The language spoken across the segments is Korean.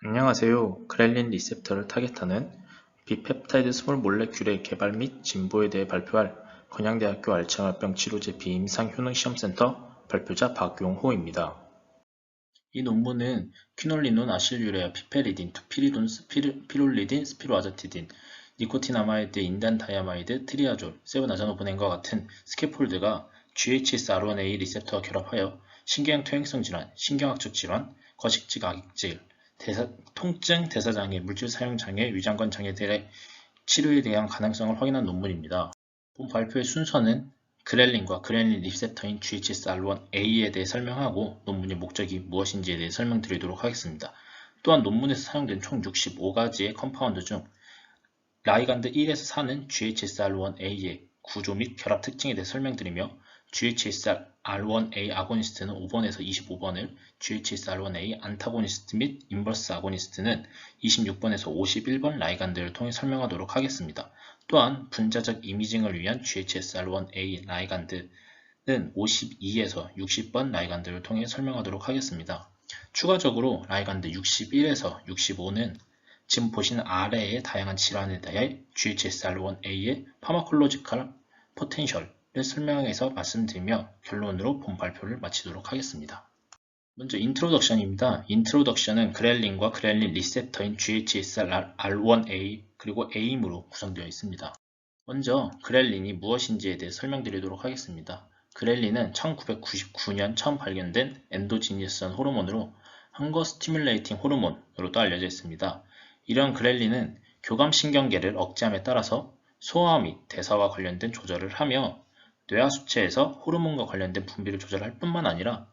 안녕하세요. 그렐린 리셉터를 타겟하는 비펩타이드 스몰 몰레큘의 개발 및 진보에 대해 발표할 건양대학교 알츠하이머병 치료제 비임상 효능시험센터 발표자 박용호입니다. 이 논문은 퀴놀리논, 아실유레아, 피페리딘, 투피리돈, 피롤리딘, 스피로아자티딘, 니코틴아마이드, 인단다이아마이드, 트리아졸, 세브나자노본행과 같은 스캐폴드가 GHSR1A 리셉터와 결합하여 신경 퇴행성 질환, 신경학적 질환, 거식증, 악익질, 통증, 대사장애, 물질 사용 장애, 위장관 장애들의 치료에 대한 가능성을 확인한 논문입니다. 본 발표의 순서는 그렐린과 그렐린 리셉터인 GHSR1A에 대해 설명하고 논문의 목적이 무엇인지에 대해 설명드리도록 하겠습니다. 또한 논문에서 사용된 총 65가지의 컴파운드 중 라이간드 1에서 4는 GHSR1A의 구조 및 결합 특징에 대해 설명드리며 GHSR1A 아고니스트는 5번에서 25번을, GHSR1A 안타고니스트 및 인버스 아고니스트는 26번에서 51번 라이간드를 통해 설명하도록 하겠습니다. 또한 분자적 이미징을 위한 GHSR1A 라이간드는 52에서 60번 라이간드를 통해 설명하도록 하겠습니다. 추가적으로 라이간드 61에서 65는 지금 보시는 아래의 다양한 질환에 대해 GHSR1A의 파마콜로지컬 포텐셜을 설명해서 말씀드리며 결론으로 본 발표를 마치도록 하겠습니다. 먼저 인트로덕션입니다. 인트로덕션은 그렐린과 그렐린 리셉터인 GHSR1A 그리고 AIM으로 구성되어 있습니다. 먼저 그렐린이 무엇인지에 대해 설명드리도록 하겠습니다. 그렐린은 1999년 처음 발견된 엔도지니어스한 호르몬으로 흥거 스티뮬레이팅 호르몬으로도 알려져 있습니다. 이러한 그렐린은 교감신경계를 억제함에 따라서 소화 및 대사와 관련된 조절을 하며 뇌하수체에서 호르몬과 관련된 분비를 조절할 뿐만 아니라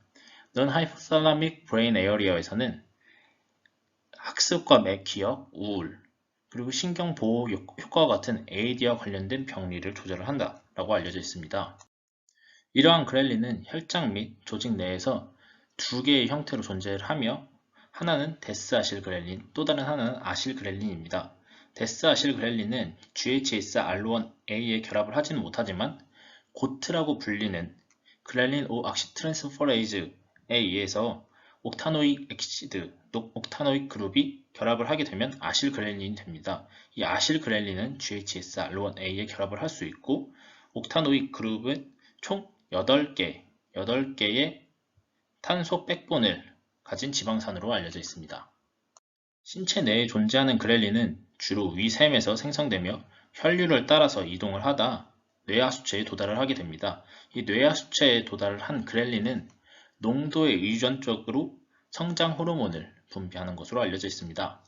non-hypothalamic brain area에서는 학습과 기억, 우울, 그리고 신경보호 효과와 같은 AD와 관련된 병리를 조절을 한다라고 알려져 있습니다. 이러한 그렐린은 혈장 및 조직 내에서 두 개의 형태로 존재를 하며 하나는 데스아실그렐린, 또 다른 하나는 아실그렐린입니다. 데스아실그렐린은 GHSR1A에 결합을 하지는 못하지만 고트라고 불리는 그렐린 5악시트랜스퍼레이즈에 의해서 옥타노익 엑시드, 옥타노익 그룹이 결합을 하게 되면 아실그렐린이 됩니다. 이 아실그렐린은 GHSR1A에 결합을 할 수 있고 옥타노익 그룹은 총 8개의 탄소 백본을 가진 지방산으로 알려져 있습니다. 신체 내에 존재하는 그렐린은 주로 위샘에서 생성되며 혈류를 따라서 이동을 하다 뇌하수체에 도달을 하게 됩니다. 이 뇌하수체에 도달을 한 그렐린은 농도에 유전적으로 성장 호르몬을 분비하는 것으로 알려져 있습니다.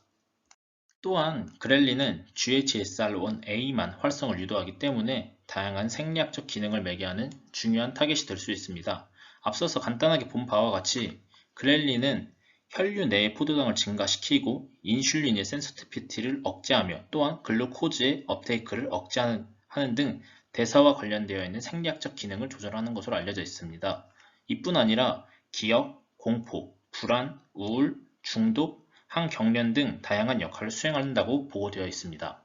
또한 그렐린은 GHSR1A만 활성을 유도하기 때문에 다양한 생리학적 기능을 매개하는 중요한 타겟이 될 수 있습니다. 앞서서 간단하게 본 바와 같이 그렐린은 혈류 내의 포도당을 증가시키고 인슐린의 센서티비티를 억제하며 또한 글루코즈의 업테이크를 억제하는 등 대사와 관련되어 있는 생리학적 기능을 조절하는 것으로 알려져 있습니다. 이뿐 아니라 기억, 공포, 불안, 우울, 중독, 항경련 등 다양한 역할을 수행한다고 보고되어 있습니다.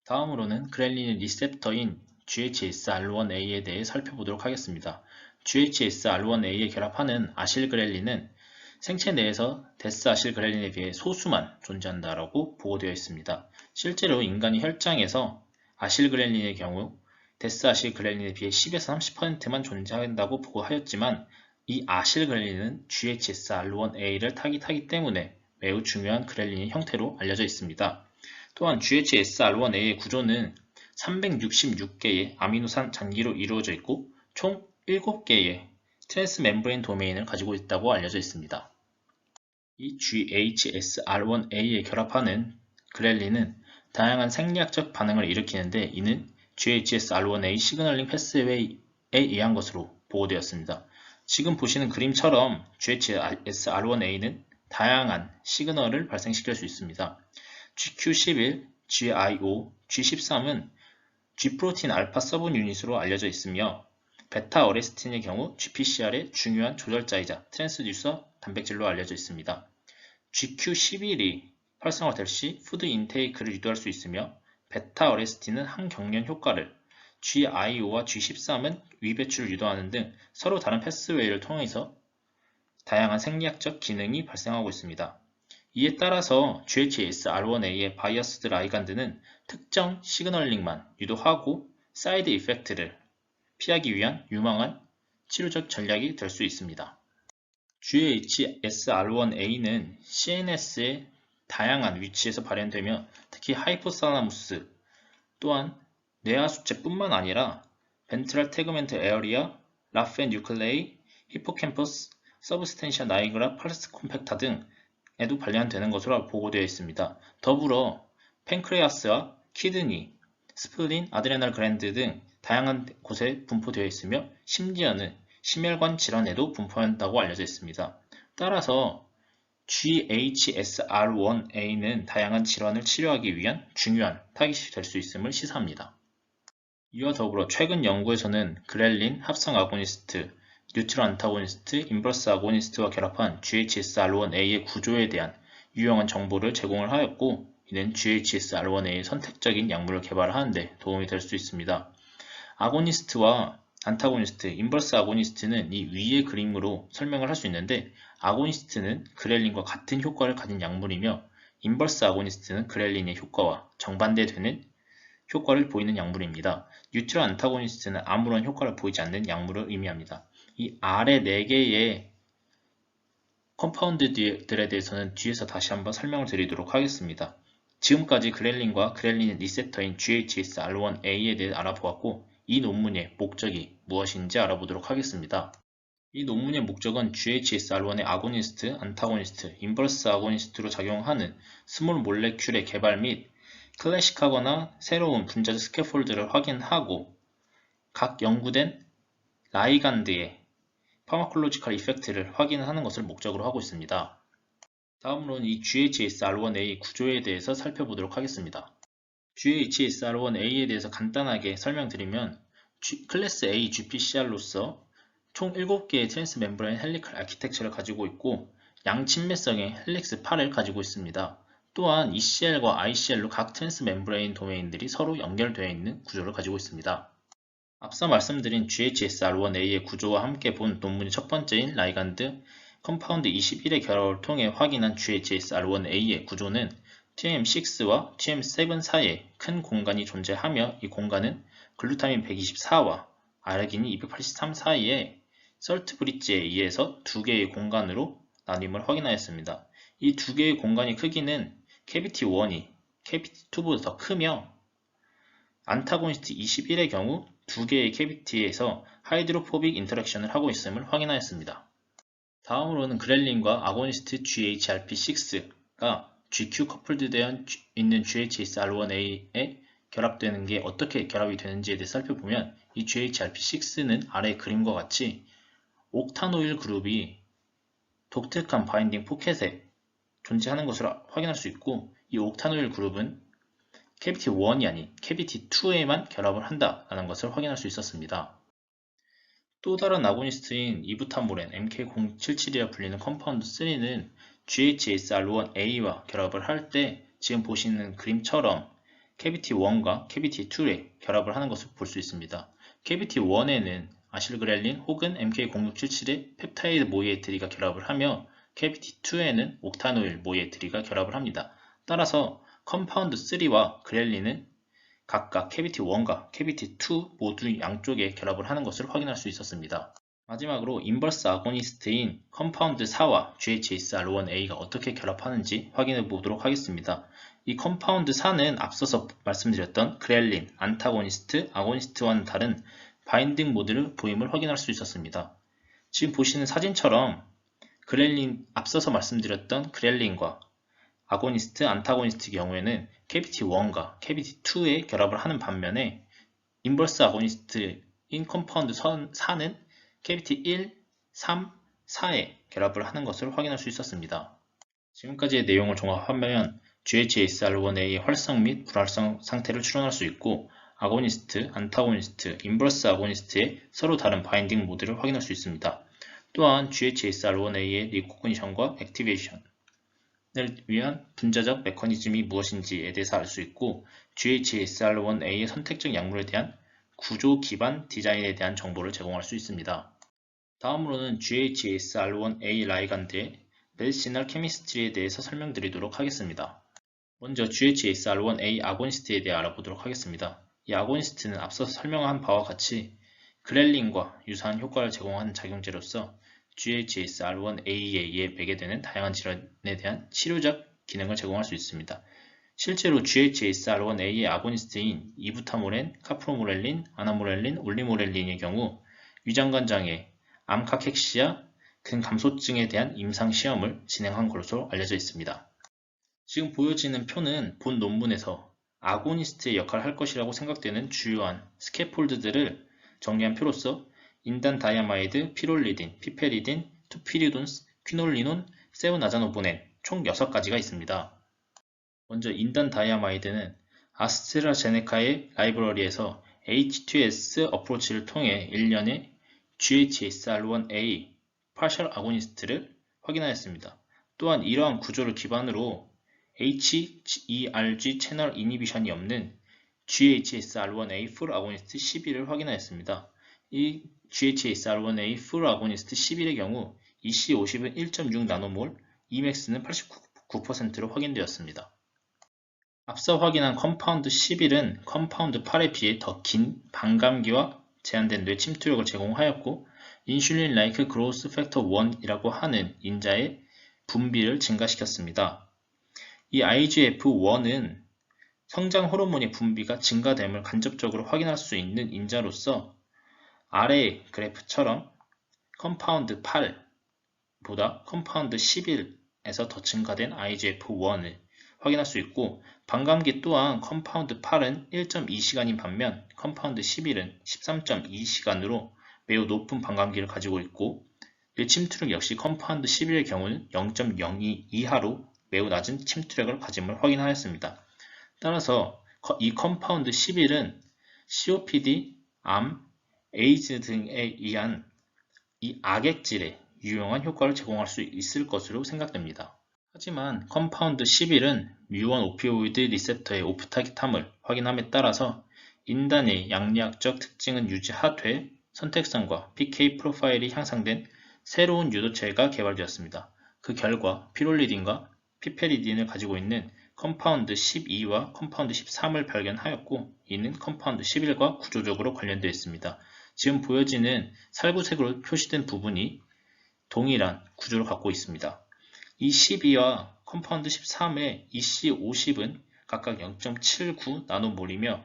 다음으로는 그렐린의 리셉터인 GHSR1A에 대해 살펴보도록 하겠습니다. GHSR1A에 결합하는 아실그렐린은 생체 내에서 데스아실그렐린에 비해 소수만 존재한다고 보고되어 있습니다. 실제로 인간의 혈장에서 아실그렐린의 경우 데스아실그렐린에 비해 10에서 30%만 존재한다고 보고하였지만 이 아실그렐린은 GHSR1A를 타깃하기 때문에 매우 중요한 그렐린의 형태로 알려져 있습니다. 또한 GHSR1A의 구조는 366개의 아미노산 잔기로 이루어져 있고 총 7개의 트랜스멤브레인 도메인을 가지고 있다고 알려져 있습니다. 이 GHSR1A에 결합하는 그렐린은 다양한 생리학적 반응을 일으키는데 이는 GHSR1A 시그널링 패스웨이에 의한 것으로 보고되었습니다. 지금 보시는 그림처럼 GHSR1A는 다양한 시그널을 발생시킬 수 있습니다. GQ11, GIO, G13은 G프로틴 알파 서브 유닛으로 알려져 있으며 베타 어레스틴의 경우 GPCR의 중요한 조절자이자 트랜스듀서 단백질로 알려져 있습니다. GQ11이 활성화될 시 푸드 인테이크를 유도할 수 있으며 베타 어레스틴은 항경련 효과를, GIO와 G13은 위배출을 유도하는 등 서로 다른 패스웨이를 통해서 다양한 생리학적 기능이 발생하고 있습니다. 이에 따라서 GHSR1A의 바이어스드 라이간드는 특정 시그널링만 유도하고 사이드 이펙트를 피하기 위한 유망한 치료적 전략이 될 수 있습니다. GHSR1A는 CNS의 다양한 위치에서 발현되며 특히 하이포살라무스 또한 뇌하수체뿐만 아니라 벤트럴 태그멘트 에어리아, 라펜 뉴클레이, 히포캠퍼스, 서브스텐시아 나이그라 팔스 콤팩타 등에도 발현되는 것으로 보고되어 있습니다. 더불어 팬크레아스와 키드니, 스플린, 아드레날 글랜드 등 다양한 곳에 분포되어 있으며 심지어는 심혈관 질환에도 분포한다고 알려져 있습니다. 따라서 GHSR1A는 다양한 질환을 치료하기 위한 중요한 타깃이 될 수 있음을 시사합니다. 이와 더불어 최근 연구에서는 그렐린, 합성 아고니스트, 뉴트럴 안타고니스트, 인버스 아고니스트와 결합한 GHSR1A의 구조에 대한 유용한 정보를 제공을 하였고, 이는 GHSR1A의 선택적인 약물을 개발하는 데 도움이 될 수 있습니다. 아고니스트와 안타고니스트, 인버스 아고니스트는 이 위의 그림으로 설명을 할 수 있는데, 아고니스트는 그렐린과 같은 효과를 가진 약물이며 인버스 아고니스트는 그렐린의 효과와 정반대되는 효과를 보이는 약물입니다. 뉴트럴 안타고니스트는 아무런 효과를 보이지 않는 약물을 의미합니다. 이 아래 4개의 컴파운드들에 대해서는 뒤에서 다시 한번 설명을 드리도록 하겠습니다. 지금까지 그렐린과 그렐린 리셉터인 GHSR1A에 대해 알아보았고, 이 논문의 목적이 무엇인지 알아보도록 하겠습니다. 이 논문의 목적은 GHSR1의 아고니스트, 안타고니스트, 인버스 아고니스트로 작용하는 스몰 몰레큘의 개발 및 클래식하거나 새로운 분자적 스캐폴드를 확인하고 각 연구된 라이간드의 파마콜로지컬 이펙트를 확인하는 것을 목적으로 하고 있습니다. 다음으로는 이 GHSR1A 구조에 대해서 살펴보도록 하겠습니다. GHSR1A에 대해서 간단하게 설명드리면 클래스 A GPCR로서 총 7개의 트랜스 멤브레인 헬리컬 아키텍처를 가지고 있고 양친매성의 헬릭스 8을 가지고 있습니다. 또한 ECL과 ICL로 각 트랜스 멤브레인 도메인들이 서로 연결되어 있는 구조를 가지고 있습니다. 앞서 말씀드린 GHSR1A의 구조와 함께 본 논문의 첫 번째인 라이간드 컴파운드 21의 결합을 통해 확인한 GHSR1A의 구조는 TM6와 TM7 사이에 큰 공간이 존재하며 이 공간은 글루타민 124와 아르기닌 283 사이에 설트 브릿지에 의해서 2개의 공간으로 나뉨을 확인하였습니다. 이 2개의 공간의 크기는 캐비티 1이 캐비티 2보다 더 크며 안타고니스트 21의 경우 2개의 캐비티에서 하이드로포빅 인터랙션을 하고 있음을 확인하였습니다. 다음으로는 그렐린과 아고니스트 GHRP6가 GQ 커플드 되어 있는 GHSR1A에 결합되는 게 어떻게 결합이 되는지에 대해 살펴보면 이 GHRP6는 아래 그림과 같이 옥타노일 그룹이 독특한 바인딩 포켓에 존재하는 것을 확인할 수 있고 이 옥타노일 그룹은 캐비티 1이 아닌 캐비티 2에만 결합을 한다는 것을 확인할 수 있었습니다. 또 다른 아고니스트인 이부타모렌 MK077이라 불리는 컴파운드 3는 GHSR1A와 결합을 할 때 지금 보시는 그림처럼 캐비티 1과 캐비티 2에 결합을 하는 것을 볼 수 있습니다. 캐비티 1에는 아실그렐린 혹은 MK0677의 펩타이드 모이에트리가 결합을 하며 캐비티 2에는 옥타노일 모이에트리가 결합을 합니다. 따라서 컴파운드 3와 그렐린은 각각 캐비티 1과 캐비티 2 모두 양쪽에 결합을 하는 것을 확인할 수 있었습니다. 마지막으로 인버스 아고니스트인 컴파운드 4와 GHSR1A가 어떻게 결합하는지 확인해 보도록 하겠습니다. 이 컴파운드 4는 앞서서 말씀드렸던 그렐린, 안타고니스트, 아고니스트와는 다른 바인딩 모드를 보임을 확인할 수 있었습니다. 지금 보시는 사진처럼 앞서서 말씀드렸던 그렐린과 아고니스트, 안타고니스트 경우에는 캐비티 1과 캐비티 2에 결합을 하는 반면에 인버스 아고니스트인 컴파운드 4는 캐비티 1, 3, 4에 결합을 하는 것을 확인할 수 있었습니다. 지금까지의 내용을 종합하면 GHSR1A의 활성 및 불활성 상태를 추론할 수 있고 아고니스트, 안타고니스트, 인버스 아고니스트의 서로 다른 바인딩 모드를 확인할 수 있습니다. 또한 GHSR1A의 리코그니션과 액티베이션을 위한 분자적 메커니즘이 무엇인지에 대해서 알 수 있고 GHSR1A의 선택적 약물에 대한 구조 기반 디자인에 대한 정보를 제공할 수 있습니다. 다음으로는 GHSR1A 라이간드의 메디시널 케미스트리에 대해서 설명드리도록 하겠습니다. 먼저 GHSR1A 아고니스트에 대해 알아보도록 하겠습니다. 이 아고니스트는 앞서 설명한 바와 같이 그렐린과 유사한 효과를 제공하는 작용제로서 GHSR1A에 의해 매개되는 다양한 질환에 대한 치료적 기능을 제공할 수 있습니다. 실제로 GHSR1A의 아고니스트인 이부타모렌, 카프로모렐린, 아나모렐린, 올리모렐린의 경우 위장관 장애, 암카켉시아, 근감소증에 대한 임상 시험을 진행한 것으로 알려져 있습니다. 지금 보여지는 표는 본 논문에서 아고니스트의 역할을 할 것이라고 생각되는 주요한 스캐폴드들을 정리한 표로서 인단 다이아마이드, 피롤리딘, 피페리딘, 투피리돈, 퀴놀리논, 세우나자노보넨 총 6가지가 있습니다. 먼저 인단 다이아마이드는 아스트라제네카의 라이브러리에서 H2S 어프로치를 통해 1년에 GHSR1A 파셜 아고니스트를 확인하였습니다. 또한 이러한 구조를 기반으로 HERG 채널 이니비션이 없는 GHSR1A 풀 아고니스트 11을 확인하였습니다. 이 GHSR1A 풀 아고니스트 11의 경우 EC50은 1.6 나노몰, Emax는 89%로 확인되었습니다. 앞서 확인한 컴파운드 11은 컴파운드 8에 비해 더 긴 반감기와 제한된 뇌 침투력을 제공하였고 인슐린 라이크 그로스 팩터 1이라고 하는 인자의 분비를 증가시켰습니다. 이 IGF-1은 성장 호르몬의 분비가 증가됨을 간접적으로 확인할 수 있는 인자로서 아래의 그래프처럼 컴파운드 8보다 컴파운드 11에서 더 증가된 IGF-1을 확인할 수 있고 반감기 또한 컴파운드 8은 1.2시간인 반면 컴파운드 11은 13.2시간으로 매우 높은 반감기를 가지고 있고 뇌 침투력 역시 컴파운드 11의 경우는 0.02 이하로 매우 낮은 침투력을 가짐을 확인하였습니다. 따라서 이 컴파운드 11은 COPD, 암, 에이즈 등에 의한 이 악액질에 유용한 효과를 제공할 수 있을 것으로 생각됩니다. 하지만 컴파운드 11은 뮤1 오피오이드 리셉터의 오프타깃함을 확인함에 따라서 인단의 양리학적 특징은 유지하되 선택성과 PK 프로파일이 향상된 새로운 유도체가 개발되었습니다. 그 결과 피롤리딘과 피페리딘을 가지고 있는 컴파운드 12와 컴파운드 13을 발견하였고 이는 컴파운드 11과 구조적으로 관련되어 있습니다. 지금 보여지는 살구색으로 표시된 부분이 동일한 구조를 갖고 있습니다. 이 12와 컴파운드 13의 EC50은 각각 0.79 나노몰이며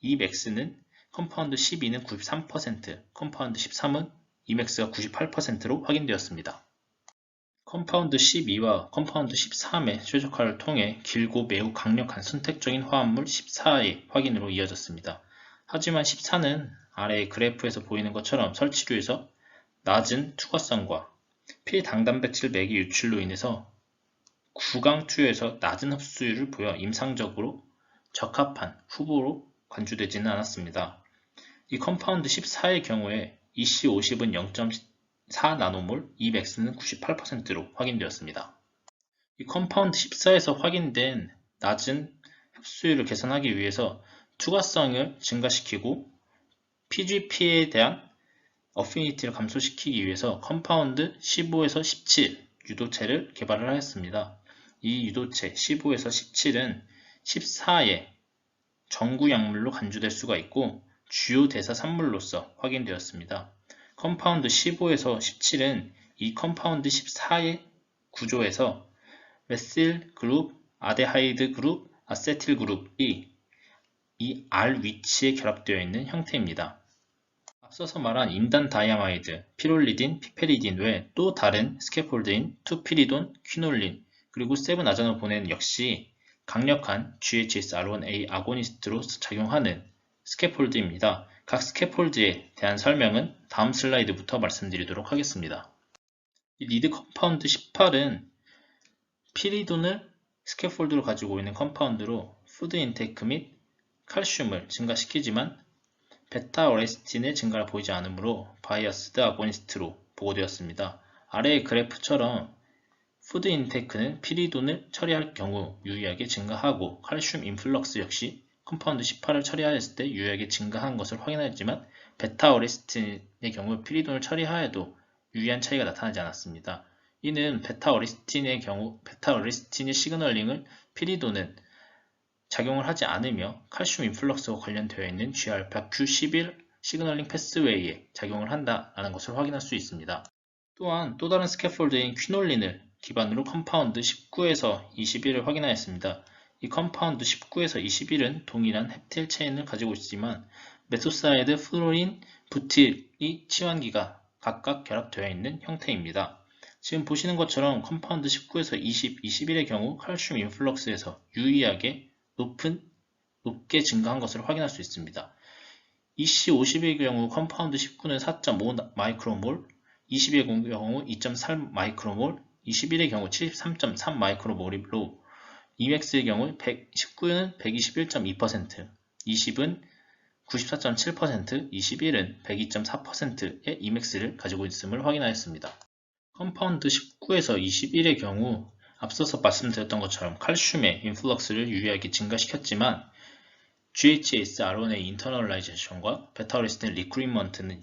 Emax는 컴파운드 12는 93%, 컴파운드 13은 Emax가 98%로 확인되었습니다. 컴파운드 12와 컴파운드 13의 최적화를 통해 길고 매우 강력한 선택적인 화합물 14의 확인으로 이어졌습니다. 하지만 14는 아래의 그래프에서 보이는 것처럼 설치류에서 낮은 투과성과 필당단백질 매개 유출로 인해서 구강 투여에서 낮은 흡수율을 보여 임상적으로 적합한 후보로 간주되지는 않았습니다. 이 컴파운드 14의 경우에 EC50은 0.4 나노몰, Emax는 98%로 확인되었습니다. 이 컴파운드 14에서 확인된 낮은 흡수율을 개선하기 위해서 투과성을 증가시키고 PGP에 대한 어피니티를 감소시키기 위해서 컴파운드 15에서 17 유도체를 개발을 하였습니다. 이 유도체 15에서 17은 14의 정구 약물로 간주될 수가 있고 주요 대사 산물로서 확인되었습니다. 컴파운드 15에서 17은 이 컴파운드 14의 구조에서 메실 그룹, 아데하이드 그룹, 아세틸 그룹이 이 R 위치에 결합되어 있는 형태입니다. 앞서서 말한 인단 다이아마이드, 피롤리딘, 피페리딘 외 또 다른 스캐폴드인 투피리돈, 퀴놀린, 그리고 세븐아자노보넨 역시 강력한 GHSR1A 아고니스트로 작용하는 스캐폴드입니다. 각 스캐폴드에 대한 설명은 다음 슬라이드부터 말씀드리도록 하겠습니다. 이 리드 컴파운드 18은 피리돈을 스캐폴드로 가지고 있는 컴파운드로 푸드 인테이크 및 칼슘을 증가시키지만 베타 오레스틴의 증가를 보이지 않으므로 바이어스드 아고니스트로 보고되었습니다. 아래의 그래프처럼 푸드 인테이크는 피리돈을 처리할 경우 유의하게 증가하고 칼슘 인플럭스 역시 컴파운드 18을 처리하였을 때 유의하게 증가한 것을 확인하였지만 베타 오레스틴의 경우 피리돈을 처리하여도 유의한 차이가 나타나지 않았습니다. 이는 베타-어리스틴의 경우 베타-어리스틴의 시그널링을 피리도는 작용을 하지 않으며 칼슘 인플럭스와 관련되어 있는 Gα Q11 시그널링 패스웨이에 작용을 한다라는 것을 확인할 수 있습니다. 또한 또 다른 스캐폴드인 퀴놀린을 기반으로 컴파운드 19에서 21을 확인하였습니다. 이 컴파운드 19에서 21은 동일한 헵틸 체인을 가지고 있지만 메소사이드, 플로린, 부틸이 치환기가 각각 결합되어 있는 형태입니다. 지금 보시는 것처럼 컴파운드 19에서 20, 21의 경우 칼슘 인플럭스에서 유의하게 높게 증가한 것을 확인할 수 있습니다. EC50의 경우 컴파운드 19는 4.5 마이크로몰, 20의 경우 2.3 마이크로몰, 21의 경우 73.3 마이크로몰로 EMAX의 경우 19는 121.2%, 20은 94.7%, 21은 102.4%의 EMAX를 가지고 있음을 확인하였습니다. 컴파운드 19에서 21의 경우 앞서서 말씀드렸던 것처럼 칼슘의 인플럭스를 유의하게 증가시켰지만 GHS RNA 인터널라이제이션과 베타-어리스틴 리크루트먼트는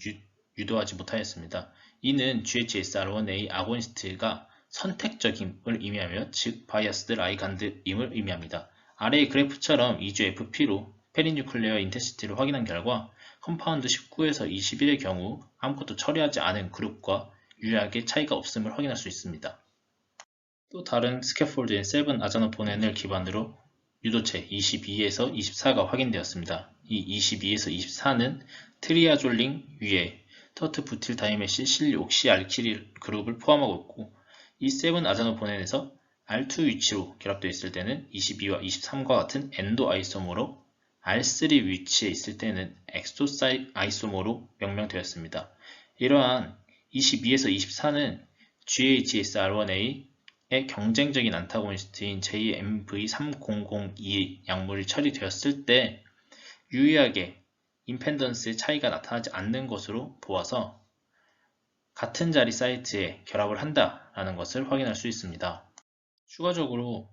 유도하지 못하였습니다. 이는 GHS RNA 아고니스트가 선택적임을 의미하며 즉 바이어스드 라이간드임을 의미합니다. 아래의 그래프처럼 2주 FP로 페리뉴클레어 인텐시티를 확인한 결과 컴파운드 19에서 21의 경우 아무것도 처리하지 않은 그룹과 유의하게 차이가 없음을 확인할 수 있습니다. 또 다른 스캐폴드인 7 아자노포넨을 기반으로 유도체 22에서 24가 확인되었습니다. 이 22에서 24는 트리아졸링 위에 터트 부틸 다이메실 실리 옥시 알키릴 그룹을 포함하고 있고 이 7 아자노포넨에서 R2 위치로 결합되어 있을 때는 22와 23과 같은 엔도 아이소모로 R3 위치에 있을 때는 엑소 아이소모로 명명되었습니다. 이러한 22에서 24는 GHSR1A의 경쟁적인 안타고니스트인 JMV3002 약물이 처리되었을 때 유의하게 임펜던스의 차이가 나타나지 않는 것으로 보아서 같은 자리 사이트에 결합을 한다라는 것을 확인할 수 있습니다. 추가적으로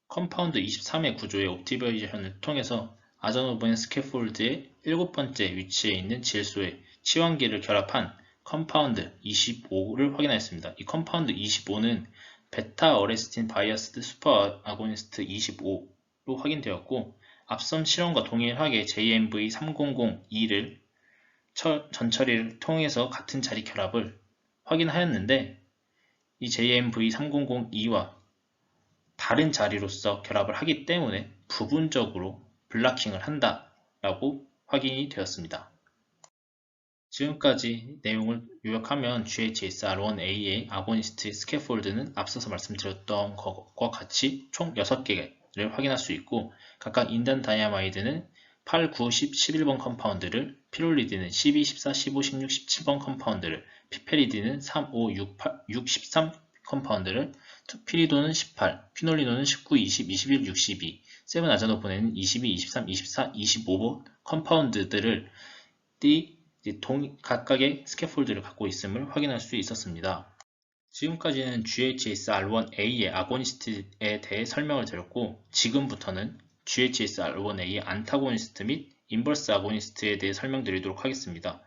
컴파운드 23의 구조의 옵티마이제이션을 통해서 아자노보넨 스캐폴드의 7번째 위치에 있는 질소의 치환기를 결합한 컴파운드 25를 확인하였습니다. 이 컴파운드 25는 베타 어레스틴 바이어스드 슈퍼 아고니스트 25로 확인되었고 앞선 실험과 동일하게 JMV3002를 전처리를 통해서 같은 자리 결합을 확인하였는데 이 JMV3002와 다른 자리로서 결합을 하기 때문에 부분적으로 블락킹을 한다라고 확인이 되었습니다. 지금까지 내용을 요약하면 GHSR1A의 아고니스트 스캐폴드는 앞서서 말씀드렸던 것과 같이 총 6개를 확인할 수 있고 각각 인단 다이아마이드는 8, 9, 10, 11번 컴파운드를, 피롤리드는 12, 14, 15, 16, 17번 컴파운드를, 피페리드는 3, 5, 6, 8, 6, 13 컴파운드를, 투피리도는 18, 퀴놀리노는 19, 20, 21, 62, 세븐 아자노포넨은 22, 23, 24, 25번 컴파운드들을 각각의 스캐폴드를 갖고 있음을 확인할 수 있었습니다. 지금까지는 GHSR1A의 아고니스트에 대해 설명을 드렸고 지금부터는 GHSR1A의 안타고니스트 및 인버스 아고니스트에 대해 설명드리도록 하겠습니다.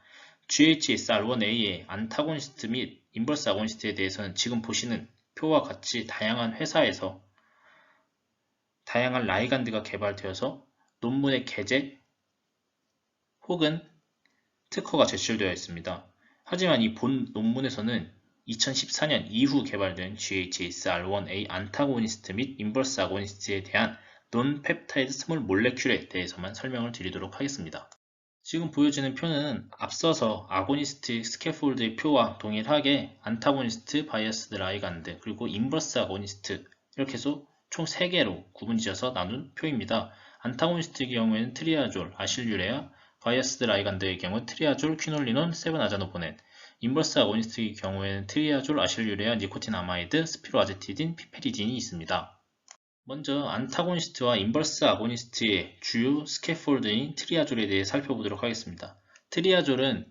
GHSR1A의 안타고니스트 및 인버스 아고니스트에 대해서는 지금 보시는 표와 같이 다양한 회사에서 다양한 라이간드가 개발되어서 논문의 게재 혹은 특허가 제출되어 있습니다. 하지만 이 본 논문에서는 2014년 이후 개발된 GHSR1A 안타고니스트 및 인버스 아고니스트에 대한 논펩타이드 스몰 몰레큘에 대해서만 설명을 드리도록 하겠습니다. 지금 보여지는 표는 앞서서 아고니스트 스캐폴드의 표와 동일하게 안타고니스트, 바이어스드 라이간드, 그리고 인버스 아고니스트 이렇게 해서 총 3개로 구분지어서 나눈 표입니다. 안타고니스트의 경우에는 트리아졸, 아실유레아, 바이어스드 라이간드의 경우 트리아졸, 퀴놀리논, 7 아자노포넨, 인버스 아고니스트의 경우에는 트리아졸, 아실유레아, 니코틴아마이드, 스피로아제티딘, 피페리딘이 있습니다. 먼저 안타고니스트와 인버스 아고니스트의 주요 스캐폴드인 트리아졸에 대해 살펴보도록 하겠습니다. 트리아졸은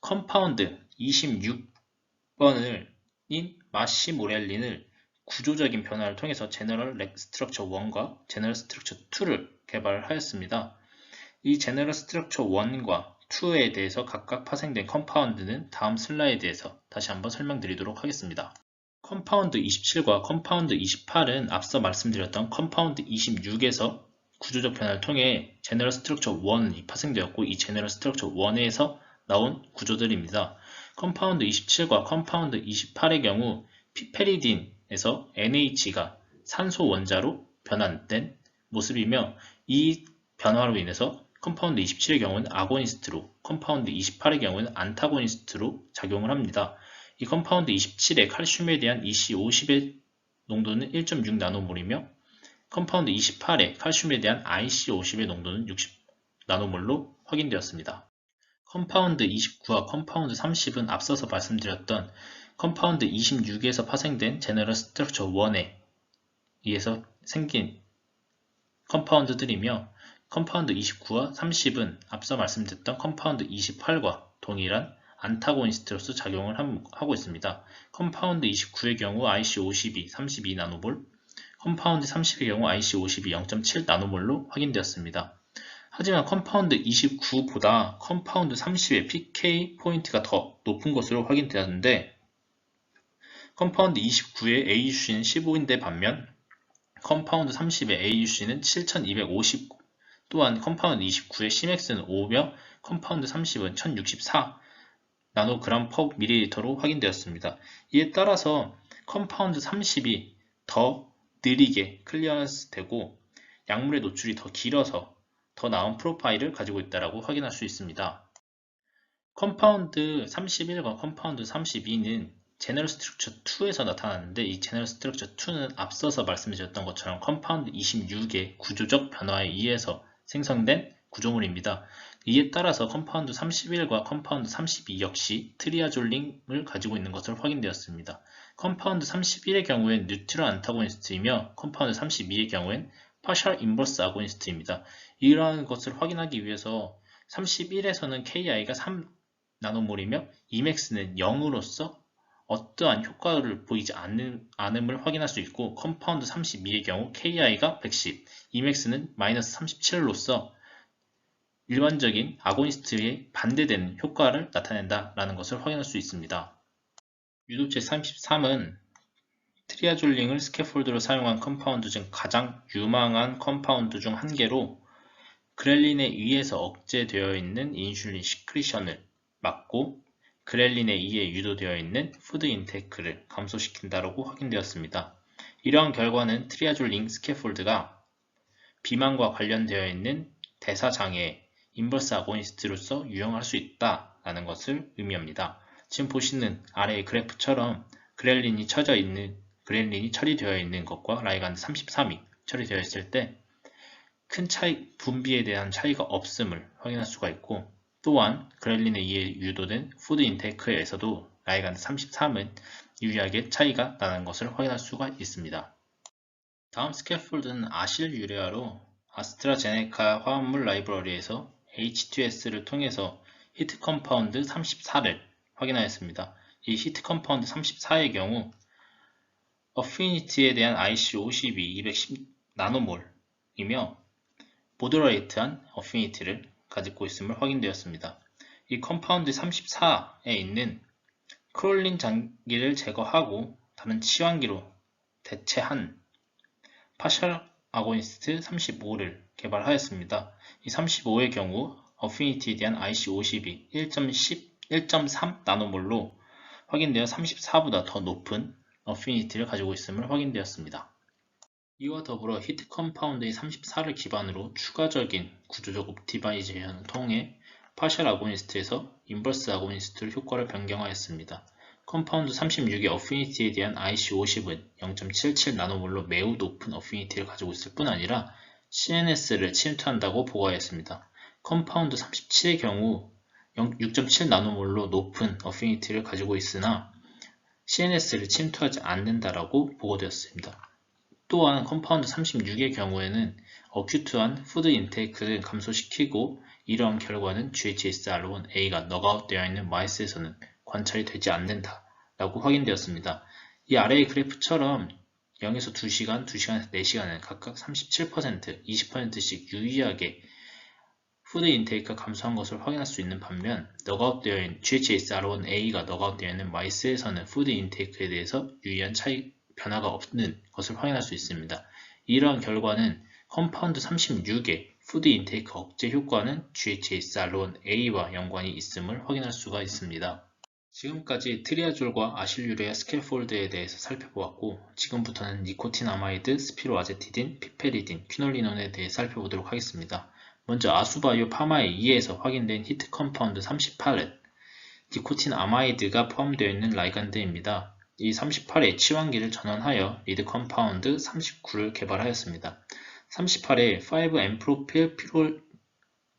컴파운드 26번인 마시모렐린을 구조적인 변화를 통해서 제너럴 스트럭처 1과 제너럴 스트럭처 2를 개발하였습니다. 이 제너럴 스트럭처 1과 2에 대해서 각각 파생된 컴파운드는 다음 슬라이드에서 다시 한번 설명드리도록 하겠습니다. 컴파운드 27과 컴파운드 28은 앞서 말씀드렸던 컴파운드 26에서 구조적 변화를 통해 제너럴 스트럭처 1이 파생되었고 이 제너럴 스트럭처 1에서 나온 구조들입니다. 컴파운드 27과 컴파운드 28의 경우 피페리딘에서 NH가 산소 원자로 변환된 모습이며 이 변화로 인해서 컴파운드 27의 경우는 아고니스트로, 컴파운드 28의 경우는 안타고니스트로 작용을 합니다. 이 컴파운드 27의 칼슘에 대한 EC50의 농도는 1.6 나노몰이며 컴파운드 28의 칼슘에 대한 IC50의 농도는 60 나노몰로 확인되었습니다. 컴파운드 29와 컴파운드 30은 앞서서 말씀드렸던 컴파운드 26에서 파생된 제너럴 스트럭처 1에 의해서 생긴 컴파운드들이며 컴파운드 29와 30은 앞서 말씀드렸던 컴파운드 28과 동일한 안타고니스트로서 작용을 하고 있습니다. 컴파운드 29의 경우 IC50이 32나노몰, 컴파운드 30의 경우 IC50이 0.7 나노몰로 확인되었습니다. 하지만 컴파운드 29보다 컴파운드 30의 pK 포인트가 더 높은 것으로 확인되었는데 컴파운드 29의 AUC는 15인데 반면 컴파운드 30의 AUC는 7250, 또한 컴파운드 29의 Cmax는 5며 컴파운드 30은 1064 나노그램 퍼 밀리리터로 확인되었습니다. 이에 따라서 컴파운드 30이 더 느리게 클리어런스 되고 약물의 노출이 더 길어서 더 나은 프로파일을 가지고 있다고 확인할 수 있습니다. 컴파운드 31과 컴파운드 32는 제너럴 스트럭처 2에서 나타났는데 이 제너럴 스트럭처 2는 앞서서 말씀드렸던 것처럼 컴파운드 26의 구조적 변화에 의해서 생성된 구조물입니다. 이에 따라서 컴파운드 31과 컴파운드 32 역시 트리아졸링을 가지고 있는 것으로 확인되었습니다. 컴파운드 31의 경우엔 뉴트럴 안타고니스트이며 컴파운드 32의 경우엔 파셜 인버스 아고니스트입니다. 이러한 것을 확인하기 위해서 31에서는 KI가 3나노몰이며 Emax는 0으로서 어떠한 효과를 보이지 않음을 확인할 수 있고 컴파운드 32의 경우 KI가 110, Emax는 마이너스 37로서 일반적인 아고니스트에 반대되는 효과를 나타낸다라는 것을 확인할 수 있습니다. 유도체 33은 트리아졸링을 스캐폴드로 사용한 컴파운드 중 가장 유망한 컴파운드 중 한 개로 그렐린에 의해서 억제되어 있는 인슐린 시크리션을 막고 그렐린에 의해 유도되어 있는 푸드 인테이크를 감소시킨다고 확인되었습니다. 이러한 결과는 트리아졸링 스캐폴드가 비만과 관련되어 있는 대사장애의 인버스 아고니스트로서 유용할 수 있다는 것을 의미합니다. 지금 보시는 아래의 그래프처럼 그렐린이 처리되어 있는 것과 라이간드 33이 처리되어 있을 때 큰 분비에 대한 차이가 없음을 확인할 수가 있고 또한 그렐린에 의해 유도된 푸드 인테이크에서도 라이간드 33은 유의하게 차이가 나는 것을 확인할 수가 있습니다. 다음 스캐폴드는 아실 유레아로 아스트라제네카 화합물 라이브러리에서 H2S를 통해서 히트 컴파운드 34를 확인하였습니다. 이 히트 컴파운드 34의 경우 어피니티에 대한 IC50이 210 나노몰이며 모더레이트한 어피니티를 가지고 있음을 확인되었습니다. 이 컴파운드 34에 있는 크롤린 장기를 제거하고 다른 치환기로 대체한 파셜 아고니스트 35를 개발하였습니다. 이 35의 경우 어피니티에 대한 IC50이 1.3 나노몰로 확인되어 34보다 더 높은 어피니티를 가지고 있음을 확인되었습니다. 이와 더불어 히트 컴파운드의 34를 기반으로 추가적인 구조적 옵티마이제이션을 통해 파셜 아고니스트에서 인버스 아고니스트로 효과를 변경하였습니다. 컴파운드 36의 어피니티에 대한 IC50은 0.77 나노몰로 매우 높은 어피니티를 가지고 있을 뿐 아니라 CNS를 침투한다고 보고하였습니다. 컴파운드 37의 경우 6.7 나노몰로 높은 어피니티를 가지고 있으나 CNS를 침투하지 않는다라고 보고되었습니다. 또한 컴파운드 36의 경우에는 어큐트한 푸드 인테이크를 감소시키고 이러한 결과는 GHSR1A가 넉아웃되어 있는 마이스에서는 관찰이 되지 않는다 라고 확인되었습니다. 이 아래의 그래프처럼 0에서 2시간, 2시간에서 4시간은 각각 37%, 20%씩 유의하게 푸드 인테이크가 감소한 것을 확인할 수 있는 반면 너가웃되어 있는 GHSR1A가 너가웃되어 있는 마이스에서는 푸드 인테이크에 대해서 유의한 변화가 없는 것을 확인할 수 있습니다. 이러한 결과는 컴파운드 36의 푸드 인테이크 억제 효과는 GHSR1A와 연관이 있음을 확인할 수가 있습니다. 지금까지 트리아졸과 아실유레아 스캐폴드에 대해서 살펴보았고, 지금부터는 니코틴아마이드, 스피로아제티딘, 피페리딘, 퀴놀리논에 대해 살펴보도록 하겠습니다. 먼저 아수바이오 파마의 2에서 확인된 히트 컴파운드 38은 니코틴아마이드가 포함되어 있는 라이간드입니다. 이 38의 치환기를 전환하여 리드 컴파운드 39를 개발하였습니다. 38의 5-엠프로필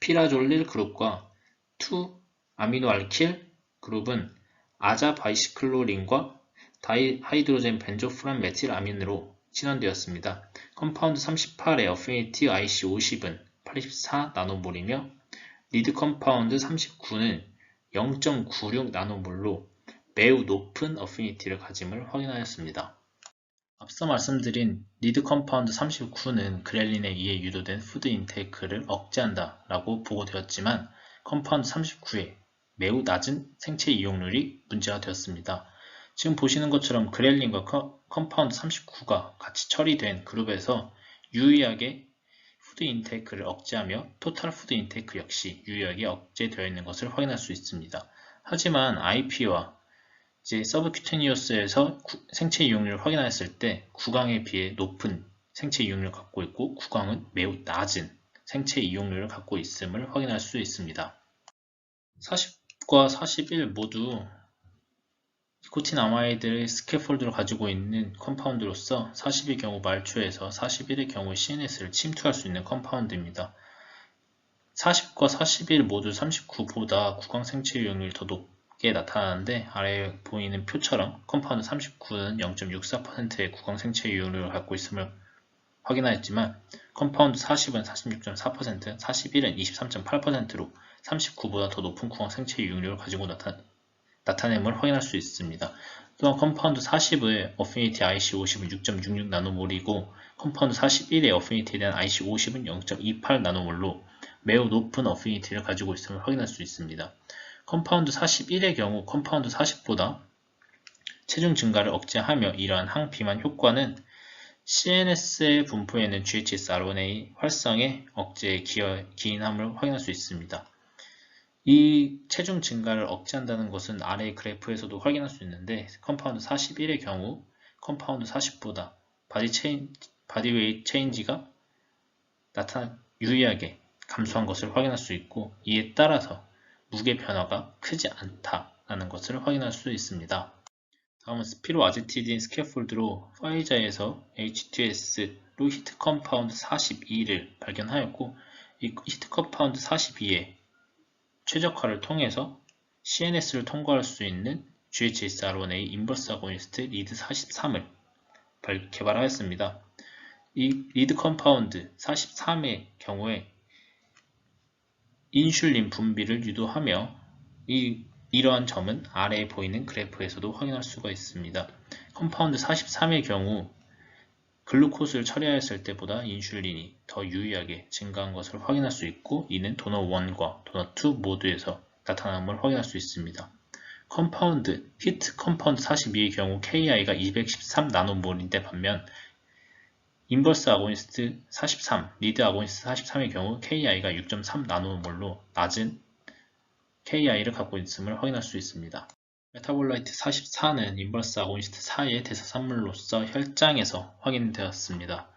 피라졸릴 그룹과 2-아미노알킬 그룹은 아자바이시클로린과 하이드로젠 벤조프란 메틸 아민으로 진환되었습니다. 컴파운드 38의 어피니티 IC50은 84 나노몰이며 리드 컴파운드 39는 0.96 나노몰로 매우 높은 어피니티를 가짐을 확인하였습니다. 앞서 말씀드린 리드 컴파운드 39는 그렐린에 의해 유도된 푸드 인테이크를 억제한다 라고 보고되었지만 컴파운드 39의 매우 낮은 생체 이용률이 문제가 되었습니다. 지금 보시는 것처럼 그렐린과 컴파운드 39가 같이 처리된 그룹에서 유의하게 푸드 인테이크를 억제하며 토탈 푸드 인테이크 역시 유의하게 억제되어 있는 것을 확인할 수 있습니다. 하지만 IP와 서브큐테니어스에서 생체 이용률을 확인하였을 때 구강에 비해 높은 생체 이용률을 갖고 있고 구강은 매우 낮은 생체 이용률을 갖고 있음을 확인할 수 있습니다. 40과 41 모두 니코틴아마이드의 스캐폴드를 가지고 있는 컴파운드로서 40의 경우 말초에서 41의 경우 CNS를 침투할 수 있는 컴파운드입니다. 40과 41 모두 39보다 구강 생체 이용률이 더 높게 나타나는데 아래에 보이는 표처럼 컴파운드 39는 0.64%의 구강 생체 이용률을 갖고 있음을 확인하였지만 컴파운드 40은 46.4%, 41은 23.8%로 39보다 더 높은 구강 생체 이용률을 가지고 나타냄을 확인할 수 있습니다. 또한 컴파운드 40의 어피니티 IC50은 6.66 나노몰이고 컴파운드 41의 어피니티에 대한 IC50은 0.28 나노몰로 매우 높은 어피니티를 가지고 있음을 확인할 수 있습니다. 컴파운드 41의 경우 컴파운드 40보다 체중 증가를 억제하며 이러한 항비만 효과는 CNS의 분포에는 GHSR1A 활성의 억제에 기인함을 확인할 수 있습니다. 이 체중 증가를 억제한다는 것은 아래 그래프에서도 확인할 수 있는데 컴파운드 41의 경우 컴파운드 40보다 바디웨이트 체인지가 유의하게 감소한 것을 확인할 수 있고 이에 따라서 무게 변화가 크지 않다라는 것을 확인할 수 있습니다. 다음은 스피로아제티딘 스캐폴드로 파이자에서 H2S로 히트 컴파운드 42를 발견하였고 이 히트 컴파운드 42의 최적화를 통해서 CNS를 통과할 수 있는 GHSR1A 인버스 아고니스트 리드 43을 개발하였습니다. 이 리드 컴파운드 43의 경우에 인슐린 분비를 유도하며 이러한 점은 아래에 보이는 그래프에서도 확인할 수가 있습니다. 컴파운드 43의 경우 글루코스를 처리하였을 때보다 인슐린이 더 유의하게 증가한 것을 확인할 수 있고 이는 도너 1과 도너 2 모두에서 나타남을 확인할 수 있습니다. 히트 컴파운드 42의 경우 KI가 213 나노몰인데 반면 인버스 아고니스트 43, 리드 아고니스트 43의 경우 KI가 6.3 나노몰로 낮은 KI를 갖고 있음을 확인할 수 있습니다. 메타볼라이트 44는 인버스 아고니스트 4의 대사산물로서 혈장에서 확인되었습니다.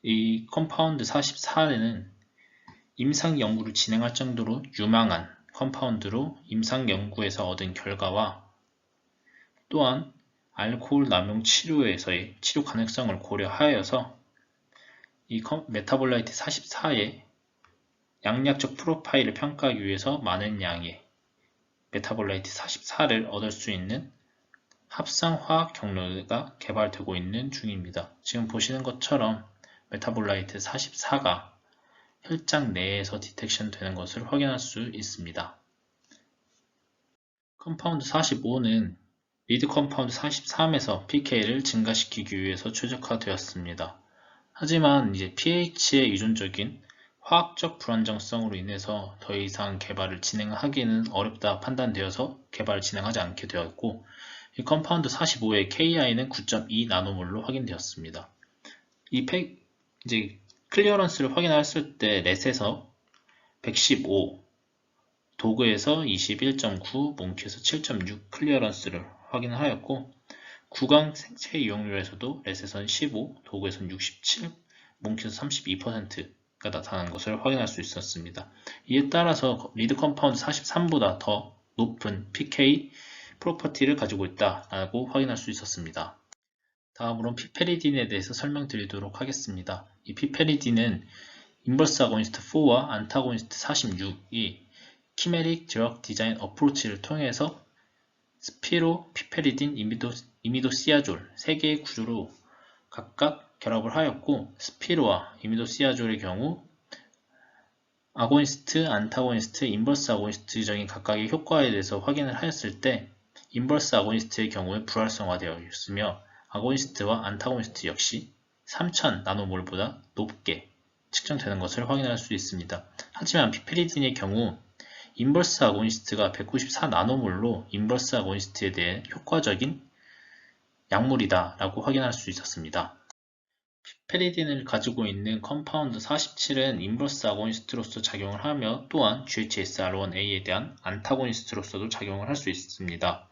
이 컴파운드 44는 임상 연구를 진행할 정도로 유망한 컴파운드로 임상 연구에서 얻은 결과와 또한 알코올 남용 치료에서의 치료 가능성을 고려하여서 이 메타볼라이트 44의 양리학적 프로파일을 평가하기 위해서 많은 양의 메타볼라이트 44를 얻을 수 있는 합성 화학 경로가 개발되고 있는 중입니다. 지금 보시는 것처럼 메타볼라이트 44가 혈장 내에서 디텍션 되는 것을 확인할 수 있습니다. 컴파운드 45는 리드 컴파운드 43에서 pK를 증가시키기 위해서 최적화되었습니다. 하지만 pH에 의존적인 화학적 불안정성으로 인해서 더 이상 개발을 진행하기는 어렵다 판단되어서 개발을 진행하지 않게 되었고, 이 컴파운드 45의 KI는 9.2 나노몰로 확인되었습니다. 이제 클리어런스를 확인했을 때 렛에서 115, 도그에서 21.9, 몽키에서 7.6 클리어런스를 확인하였고, 구강 생체 이용률에서도 렛에서는 15, 도그에서는 67, 몽키에서 32%가 나타난 것을 확인할 수 있었습니다. 이에 따라서 리드 컴파운드 43보다 더 높은 pK 프로퍼티를 가지고 있다라고 확인할 수 있었습니다. 다음으로 피페리딘에 대해서 설명드리도록 하겠습니다. 이 피페리딘은 인버스 아고니스트 4와 안타고니스트 46이 키메릭 드럭 디자인 어프로치를 통해서 스피로, 피페리딘, 이미도시아졸 3개의 구조로 각각 결합을 하였고, 스피로와 이미도시아졸의 경우 아고니스트, 안타고니스트, 인버스 아고니스트적인 각각의 효과에 대해서 확인을 하였을 때 인버스 아고니스트의 경우에 불활성화되어 있으며 아고니스트와 안타고니스트 역시 3000 나노몰보다 높게 측정되는 것을 확인할 수 있습니다. 하지만 피페리딘의 경우 인버스 아고니스트가 194 나노몰로 인버스 아고니스트에 대해 효과적인 약물이다 라고 확인할 수 있었습니다. 피페리딘을 가지고 있는 컴파운드 47은 인버스 아고니스트로서 작용을 하며 또한 GHSR1A에 대한 안타고니스트로서도 작용을 할 수 있습니다.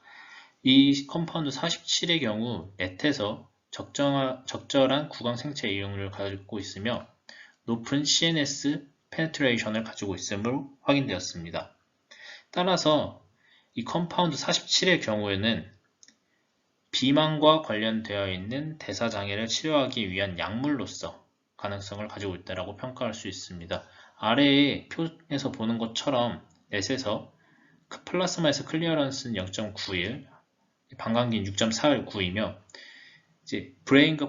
이 컴파운드 47의 경우 렛에서 적절한 구강 생체 이용률을 가지고 있으며 높은 CNS 페네트레이션을 가지고 있음으로 확인되었습니다. 따라서 이 컴파운드 47의 경우에는 비만과 관련되어 있는 대사장애를 치료하기 위한 약물로서 가능성을 가지고 있다고 평가할 수 있습니다. 아래의 표에서 보는 것처럼 렛에서 플라스마에서 클리어런스는 0.91, 방광기는 6.419이며 브레인과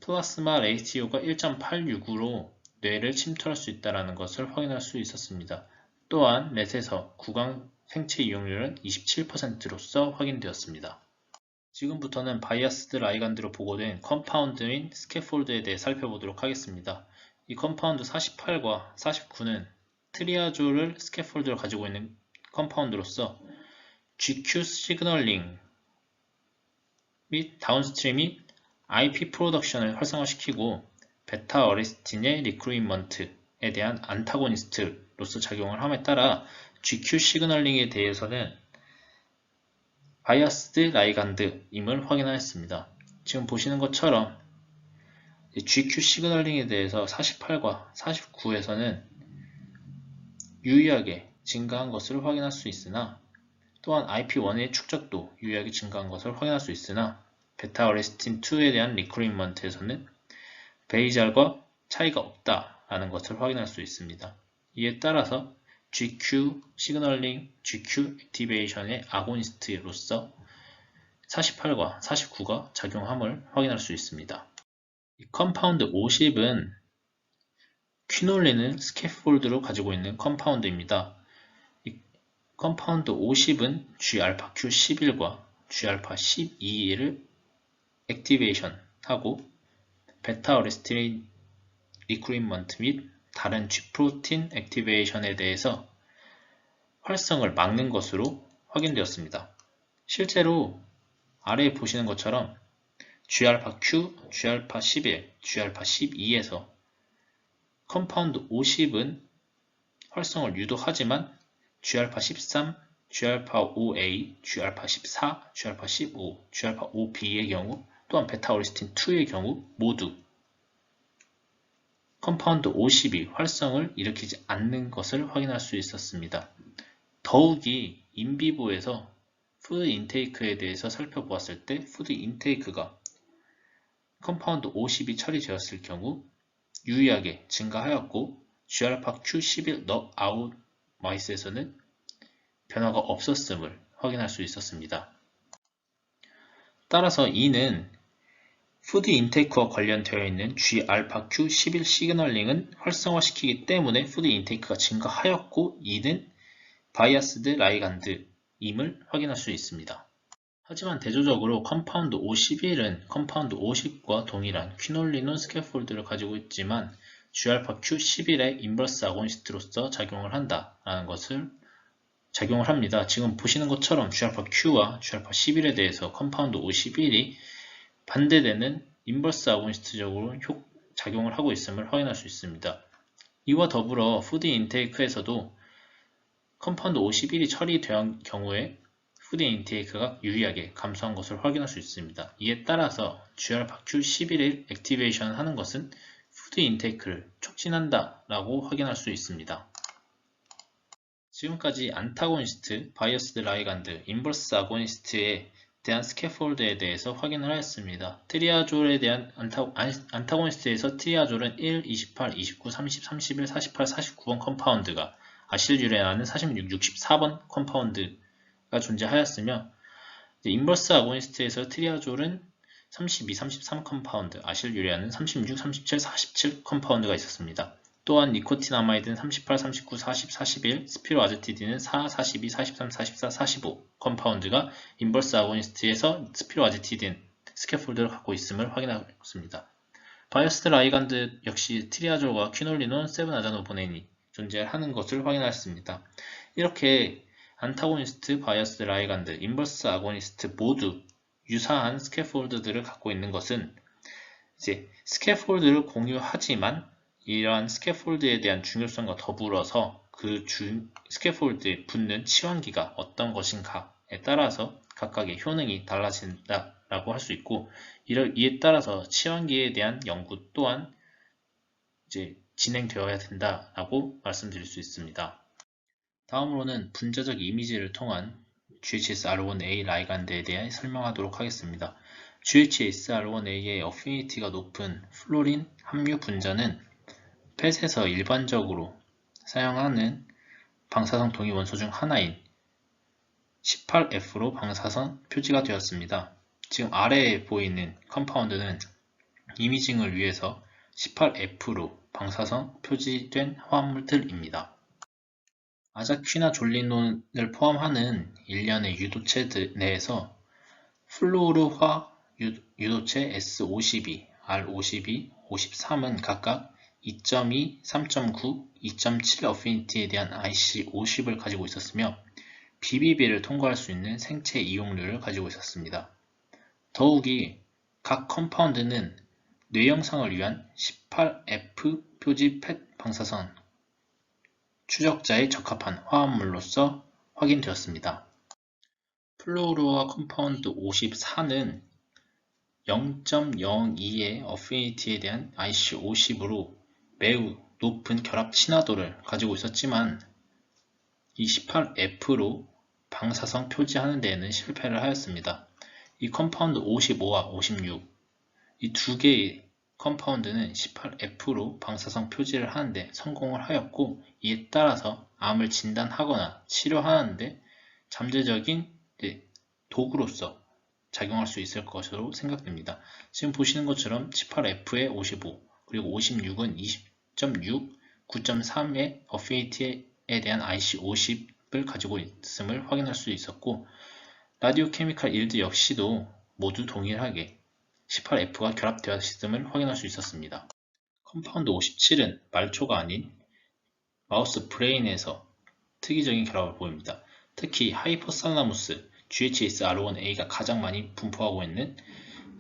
플라스마 레이티오가 1.86으로 뇌를 침투할 수 있다는 것을 확인할 수 있었습니다. 또한 렛에서 구강 생체 이용률은 27%로서 확인되었습니다. 지금부터는 바이아스드 라이간드로 보고된 컴파운드인 스캐폴드에 대해 살펴보도록 하겠습니다. 이 컴파운드 48과 49는 트리아졸을 스캐폴드로 가지고 있는 컴파운드로서 GQ 시그널링 및 다운스트림이 IP 프로덕션을 활성화시키고 베타 어레스틴의 리크루이먼트에 대한 안타고니스트로서 작용을 함에 따라 GQ 시그널링에 대해서는 바이아스드 라이간드임을 확인하였습니다. 지금 보시는 것처럼 GQ 시그널링에 대해서 48과 49에서는 유의하게 증가한 것을 확인할 수 있으나 또한 IP1의 축적도 유의하게 증가한 것을 확인할 수 있으나 베타 어레스틴 2에 대한 리크루이먼트에서는 베이잘과 차이가 없다라는 것을 확인할 수 있습니다. 이에 따라서 GQ 시그널링, GQ 액티베이션의 아고니스트로서 48과 49가 작용함을 확인할 수 있습니다. 이 컴파운드 50은 퀴놀린을 스캐폴드로 가지고 있는 컴파운드입니다. 이 컴파운드 50은 Gα-Q11과 Gα-12를 액티베이션하고 베타 어레스틴 리크루이먼트 및 다른 G 프로틴 액티베이션에 대해서 활성을 막는 것으로 확인되었습니다. 실제로 아래에 보시는 것처럼 Gα-Q, Gα-11, Gα-12에서 컴파운드 50은 활성을 유도하지만 Gα-13, Gα-5A, Gα-14, Gα-15, Gα-5B의 경우 또한 베타 어레스틴 2의 경우 모두 컴파운드 50이 활성을 일으키지 않는 것을 확인할 수 있었습니다. 더욱이 인비보에서 푸드 인테이크에 대해서 살펴보았을 때 푸드 인테이크가 컴파운드 50이 처리되었을 경우 유의하게 증가하였고 Gα-Q11 넉아웃 마이스에서는 변화가 없었음을 확인할 수 있었습니다. 따라서 이는 푸드 인테이크와 관련되어 있는 Gα-Q11 시그널링은 활성화시키기 때문에 푸드 인테이크가 증가하였고 이는 바이아스드 라이간드임을 확인할 수 있습니다. 하지만 대조적으로 컴파운드 51은 컴파운드 50과 동일한 퀴놀리논 스캐폴드를 가지고 있지만 Gα-Q11의 인버스 아고니스트로서 작용을 한다라는 것을 작용을 합니다. 지금 보시는 것처럼 Gα-Q와 Gα-11에 대해서 컴파운드 51이 반대되는 인버스 아고니스트적으로 작용을 하고 있음을 확인할 수 있습니다. 이와 더불어 푸드 인테이크에서도 컴파운드 51이 처리된 경우에 푸드 인테이크가 유리하게 감소한 것을 확인할 수 있습니다. 이에 따라서 Gα-Q11을 액티베이션 하는 것은 푸드 인테이크를 촉진한다 라고 확인할 수 있습니다. 지금까지 안타고니스트, 바이어스드 라이간드, 인버스 아고니스트에 대한 스캐폴드에 대해서 확인을 하였습니다. 트리아졸에 대한 안타고니스트에서 트리아졸은 1, 28, 29, 30, 31, 48, 49번 컴파운드가 아실유레나는 46, 64번 컴파운드가 존재하였으며 인버스 아고니스트에서 트리아졸은 32, 33 컴파운드, 아실유레나는 36, 37, 47 컴파운드가 있었습니다. 또한 니코티나마이드는 38, 39, 40, 41, 스피로아제티딘은 4, 42, 43, 44, 45 컴파운드가 인버스 아고니스트에서 스피로아제티딘 스캐폴드를 갖고 있음을 확인하였습니다. 바이어스드 라이간드 역시 트리아졸과 퀴놀리논, 7-아자노보네인이 존재하는 것을 확인하였습니다. 이렇게 안타고니스트, 바이어스드 라이간드, 인버스 아고니스트 모두 유사한 스캐폴드들을 갖고 있는 것은 이제 스캐폴드를 공유하지만 이러한 스캐폴드에 대한 중요성과 더불어서 그 스캐폴드에 붙는 치환기가 어떤 것인가에 따라서 각각의 효능이 달라진다라고 할 수 있고 이에 따라서 치환기에 대한 연구 또한 이제 진행되어야 된다라고 말씀드릴 수 있습니다. 다음으로는 분자적 이미지를 통한 GHSR1A 라이간드에 대해 설명하도록 하겠습니다. GHSR1A의 어피니티가 높은 플로린 함유 분자는 펫에서 일반적으로 사용하는 방사선 동위 원소 중 하나인 18F로 방사선 표지가 되었습니다. 지금 아래에 보이는 컴파운드는 이미징을 위해서 18F로 방사선 표지된 화합물들입니다. 아자퀴나졸린논을 포함하는 일련의 유도체 내에서 플루오르화 유도체 S52, R52, 53은 각각 2.2, 3.9, 2.7 어피니티에 대한 IC50을 가지고 있었으며 BBB를 통과할 수 있는 생체 이용률을 가지고 있었습니다. 더욱이 각 컴파운드는 뇌영상을 위한 18F 표지 펫 방사선 추적자에 적합한 화합물로서 확인되었습니다. 플루오르화 컴파운드 54는 0.02의 어피니티에 대한 IC50으로 매우 높은 결합 친화도를 가지고 있었지만 이 18F로 방사선 표지하는 데에는 실패를 하였습니다. 이 컴파운드 55와 56, 이 두 개의 컴파운드는 18F로 방사선 표지를 하는데 성공을 하였고 이에 따라서 암을 진단하거나 치료하는데 잠재적인 도구로서 작용할 수 있을 것으로 생각됩니다. 지금 보시는 것처럼 18F에 55, 그리고 56은 20.6, 9.3의 어피니티에 대한 IC50을 가지고 있음을 확인할 수 있었고 라디오 케미칼 일드 역시도 모두 동일하게 18F가 결합되어 있음을 확인할 수 있었습니다. 컴파운드 57은 말초가 아닌 마우스 브레인에서 특이적인 결합을 보입니다. 특히 하이포살라무스, GHSR1A가 가장 많이 분포하고 있는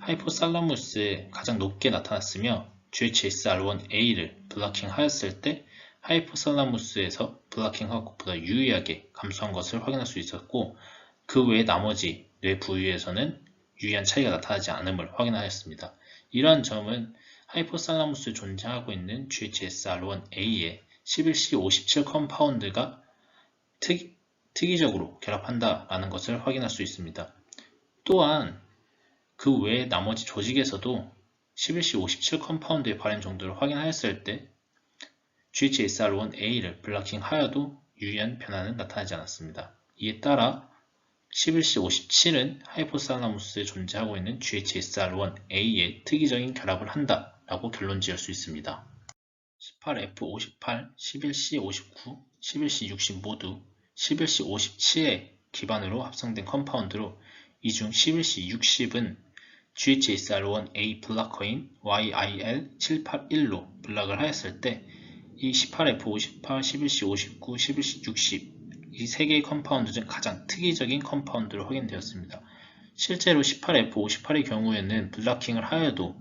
하이포살라무스에 가장 높게 나타났으며 GHSR1A를 블러킹하였을 때 하이포살라무스에서 블러킹한 것보다 유의하게 감소한 것을 확인할 수 있었고 그 외 나머지 뇌 부위에서는 유의한 차이가 나타나지 않음을 확인하였습니다. 이러한 점은 하이포살라무스에 존재하고 있는 GHSR1A의 11C57 컴파운드가 특이적으로 결합한다라는 것을 확인할 수 있습니다. 또한 그 외 나머지 조직에서도 11C57 컴파운드의 발현 정도를 확인하였을 때 GHSR1A를 블러킹하여도 유의한 변화는 나타나지 않았습니다. 이에 따라 11C57은 하이포살라무스에 존재하고 있는 GHSR1A의 특이적인 결합을 한다라고 결론 지을 수 있습니다. 18F58, 11C59, 11C60 모두 11C57의 기반으로 합성된 컴파운드로 이 중 11C60은 GHSR1A 블라커인 YIL781로 블락을 하였을 때 이 18F58, 11C59, 11C60 이 세 개의 컴파운드 중 가장 특이적인 컴파운드로 확인되었습니다. 실제로 18F58의 경우에는 블락킹을 하여도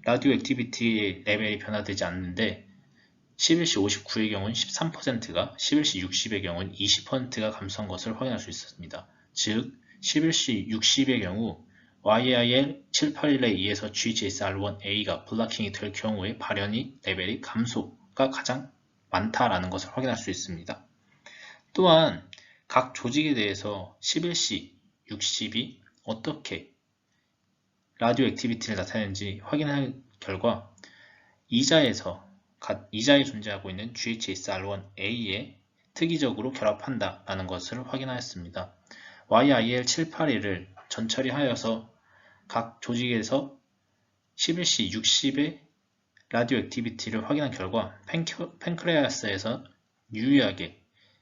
라디오 액티비티의 레벨이 변화되지 않는데 11C59의 경우는 13%가, 11C60의 경우는 20%가 감소한 것을 확인할 수 있었습니다. 즉, 11C60의 경우 YIL781에 의해서 GHSR1A가 블락킹이 될 경우에 발현이 레벨이 감소가 가장 많다라는 것을 확인할 수 있습니다. 또한 각 조직에 대해서 11C, 60이 어떻게 라디오 액티비티를 나타내는지 확인한 결과 이자에 존재하고 있는 GHSR1A에 특이적으로 결합한다 라는 것을 확인하였습니다. YIL781을 전처리하여서 각 조직에서 11C, 60의 라디오 액티비티를 확인한 결과 팬크레아스에서 유의하게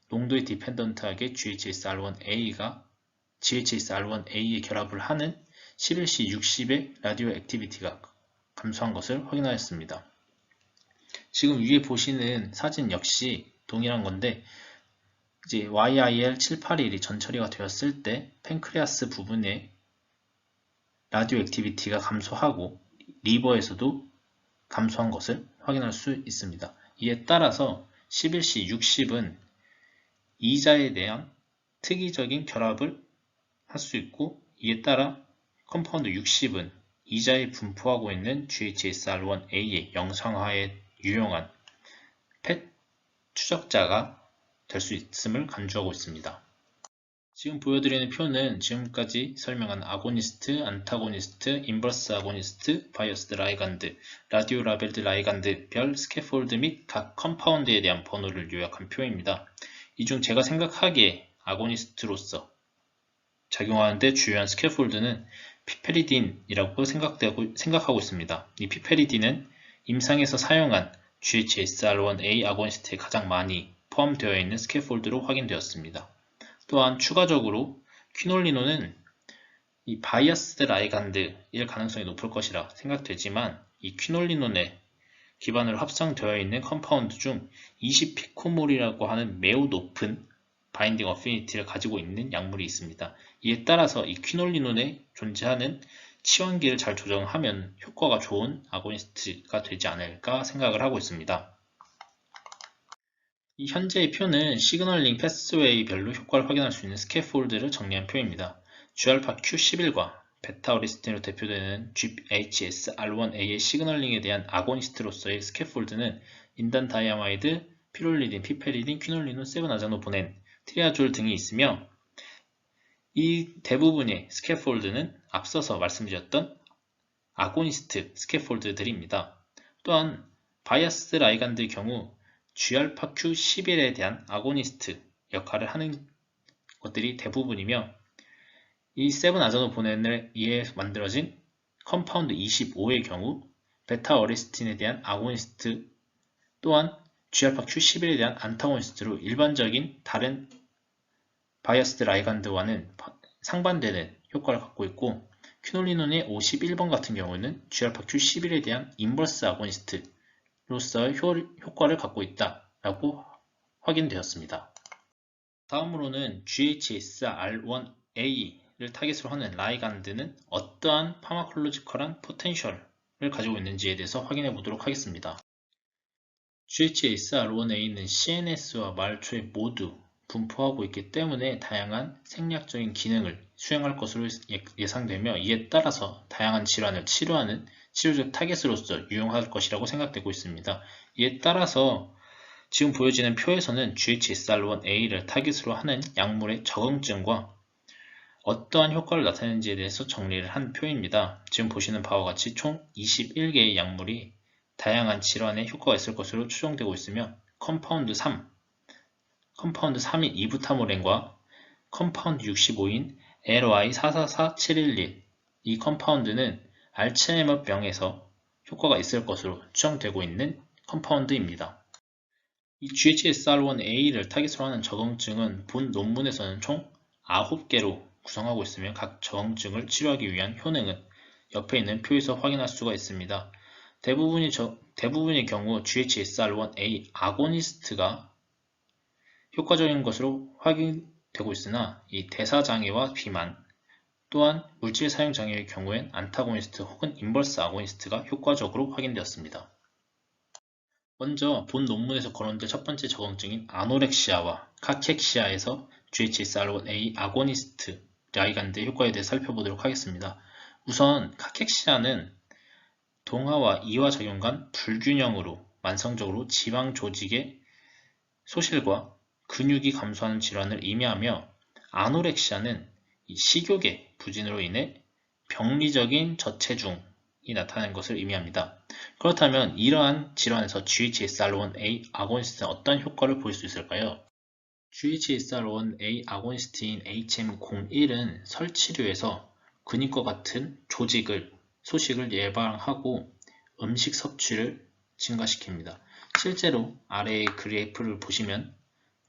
농도에 디펜던트하게 GHSR1A에 결합을 하는 11C, 60의 라디오 액티비티가 감소한 것을 확인하였습니다. 지금 위에 보시는 사진 역시 동일한 건데 이제 YIL781이 전처리가 되었을 때 팬크레아스 부분에 라디오 액티비티가 감소하고 리버에서도 감소한 것을 확인할 수 있습니다. 이에 따라서 11C, 60은 이자에 대한 특이적인 결합을 할 수 있고 이에 따라 컴파운드 60은 이자에 분포하고 있는 GHSR1A의 영상화에 유용한 펫 추적자가 될 수 있음을 간주하고 있습니다. 지금 보여드리는 표는 지금까지 설명한 아고니스트, 안타고니스트, 인버스 아고니스트, 바이어스드 라이간드, 라디오 라벨드 라이간드 별 스캐폴드 및 각 컴파운드에 대한 번호를 요약한 표입니다. 이 중 제가 생각하기에 아고니스트로서 작용하는데 주요한 스캐폴드는 피페리딘이라고 생각하고 있습니다. 이 피페리딘은 임상에서 사용한 GHSR1A 아고니스트에 가장 많이 포함되어 있는 스캐폴드로 확인되었습니다. 또한 추가적으로 퀴놀리노는 이 바이어스드 라이간드일 가능성이 높을 것이라 생각되지만 이 퀴놀리논에 기반으로 합성되어 있는 컴파운드 중 20피코몰이라고 하는 매우 높은 바인딩 어피니티를 가지고 있는 약물이 있습니다. 이에 따라서 이 퀴놀리논에 존재하는 치환기를 잘 조정하면 효과가 좋은 아고니스트가 되지 않을까 생각을 하고 있습니다. 이 현재의 표는 시그널링 패스웨이별로 효과를 확인할 수 있는 스캐폴드를 정리한 표입니다. G알파 Q11과 베타 어리스틴으로 대표되는 GHSR1A의 시그널링에 대한 아고니스트로서의 스캐폴드는 인단 다이아마이드, 피롤리딘, 피페리딘, 퀴놀리논, 세븐아자노보넨, 트리아졸 등이 있으며 이 대부분의 스캐폴드는 앞서서 말씀드렸던 아고니스트 스캐폴드들입니다. 또한 바이어스 라이간드의 경우 G알파 Q11에 대한 아고니스트 역할을 하는 것들이 대부분이며 이 세븐아자노보넨에 의해 만들어진 컴파운드 25의 경우 베타 어리스틴에 대한 아고니스트 또한 G알파 Q11에 대한 안타고니스트로 일반적인 다른 바이어스드 라이간드와는 상반되는 효과를 갖고 있고 퀴놀리논의 51번 같은 경우는 G알파 Q11에 대한 인버스 아고니스트로서의 효과를 갖고 있다라고 확인되었습니다. 다음으로는 GHSR1A를 타깃으로 하는 라이간드는 어떠한 파마콜로지컬한 포텐셜을 가지고 있는지에 대해서 확인해 보도록 하겠습니다. GHSR1A는 CNS와 말초에 모두 분포하고 있기 때문에 다양한 생략적인 기능을 수행할 것으로 예상되며 이에 따라서 다양한 질환을 치료하는 치료적 타겟으로서 유용할 것이라고 생각되고 있습니다. 이에 따라서 지금 보여지는 표에서는 GHSR1A를 타깃으로 하는 약물의 적응증과 어떠한 효과를 나타내는지에 대해서 정리를 한 표입니다. 지금 보시는 바와 같이 총 21개의 약물이 다양한 질환에 효과가 있을 것으로 추정되고 있으며 컴파운드 3인 이부타모렌과 컴파운드 65인 LY444711 이 컴파운드는 알츠하이머 병에서 효과가 있을 것으로 추정되고 있는 컴파운드입니다. 이 GHSR1A를 타깃으로 하는 적응증은 본 논문에서는 총 9개로 구성하고 있으며 각 적응증을 치료하기 위한 효능은 옆에 있는 표에서 확인할 수가 있습니다. 대부분의 대부분의 경우 GHSR1A 아고니스트가 효과적인 것으로 확인되고 있으나 이 대사장애와 비만, 또한 물질 사용 장애의 경우엔 안타고니스트 혹은 인버스 아고니스트가 효과적으로 확인되었습니다. 먼저 본 논문에서 거론된 첫 번째 적응증인 아노렉시아와 카켑시아에서 GHSR1A 아고니스트 라이간드의 효과에 대해 살펴보도록 하겠습니다. 우선 카켑시아는 동화와 이화 작용 간 불균형으로 만성적으로 지방 조직의 소실과 근육이 감소하는 질환을 의미하며, 아노렉시아는 식욕의 부진으로 인해 병리적인 저체중이 나타나는 것을 의미합니다. 그렇다면 이러한 질환에서 GHSR1A 아고니스트는 어떤 효과를 보일 수 있을까요? GHSR1A 아고니스트인 HM01은 설치류에서 근육과 같은 소식을 예방하고 음식 섭취를 증가시킵니다. 실제로 아래의 그래프를 보시면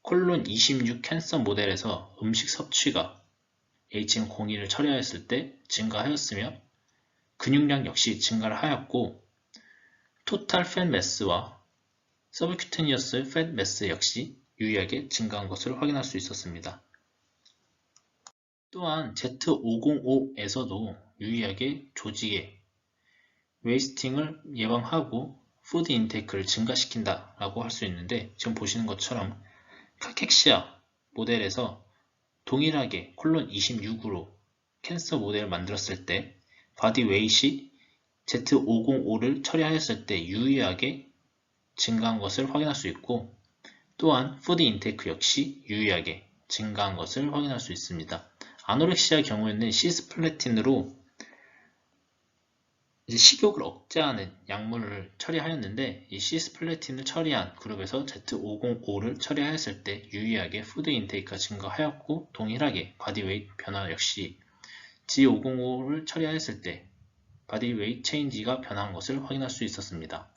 콜론 26 캔서 모델에서 음식 섭취가 HM01을 처리하였을 때 증가하였으며 근육량 역시 증가를 하였고, 토탈 팻 매스와 서브큐테니어스 팻 매스 역시 유의하게 증가한 것을 확인할 수 있었습니다. 또한 Z505에서도 유의하게 조직의 웨이스팅을 예방하고 푸드 인테이크를 증가시킨다 라고 할 수 있는데, 지금 보시는 것처럼 카켑시아 모델에서 동일하게 콜론 26으로 캔서 모델을 만들었을 때 바디 웨이트이 Z505를 처리하였을 때 유의하게 증가한 것을 확인할 수 있고, 또한 푸드 인테이크 역시 유의하게 증가한 것을 확인할 수 있습니다. 아노렉시아의 경우에는 시스플래틴으로 식욕을 억제하는 약물을 처리하였는데, 이 시스플래틴을 처리한 그룹에서 Z505를 처리하였을 때 유의하게 푸드 인테이크가 증가하였고, 동일하게 바디웨이트 변화 역시 G505를 처리하였을 때 바디웨이트 체인지가 변한 것을 확인할 수 있었습니다.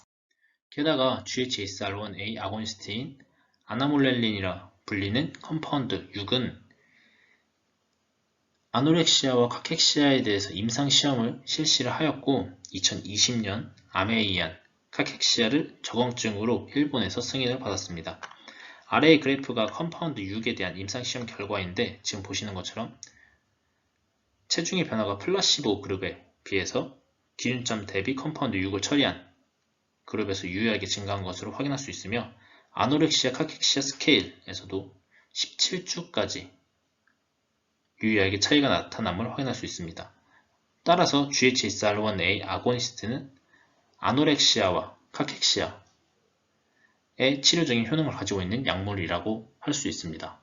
게다가 GHSR1A 아고니스트인 아나몰렐린이라 불리는 컴파운드 6은 아노렉시아와 카켑시아에 대해서 임상시험을 실시를 하였고, 2020년 암에 의한 카켑시아를 적응증으로 일본에서 승인을 받았습니다. 아래의 그래프가 컴파운드 6에 대한 임상시험 결과인데, 지금 보시는 것처럼 체중의 변화가 플라시보 그룹에 비해서 기준점 대비 컴파운드 6을 처리한 그룹에서 유의하게 증가한 것으로 확인할 수 있으며, 아노렉시아 카켑시아 스케일에서도 17주까지 유의하게 차이가 나타남을 확인할 수 있습니다. 따라서 GHSR1A 아고니스트는 아노렉시아와 카켑시아의 치료적인 효능을 가지고 있는 약물이라고 할 수 있습니다.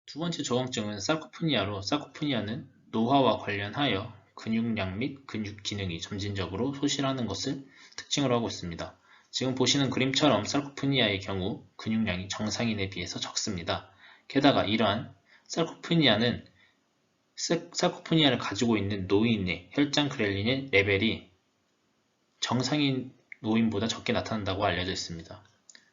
두 번째 적응증은 사르코프니아로, 사르코프니아는 노화와 관련하여 근육량 및 근육 기능이 점진적으로 소실하는 것을 특징으로 하고 있습니다. 지금 보시는 그림처럼 사르코프니아의 경우 근육량이 정상인에 비해서 적습니다. 게다가 이러한 사르코프니아를 가지고 있는 노인의 혈장 그렐린의 레벨이 정상인 노인보다 적게 나타난다고 알려져 있습니다.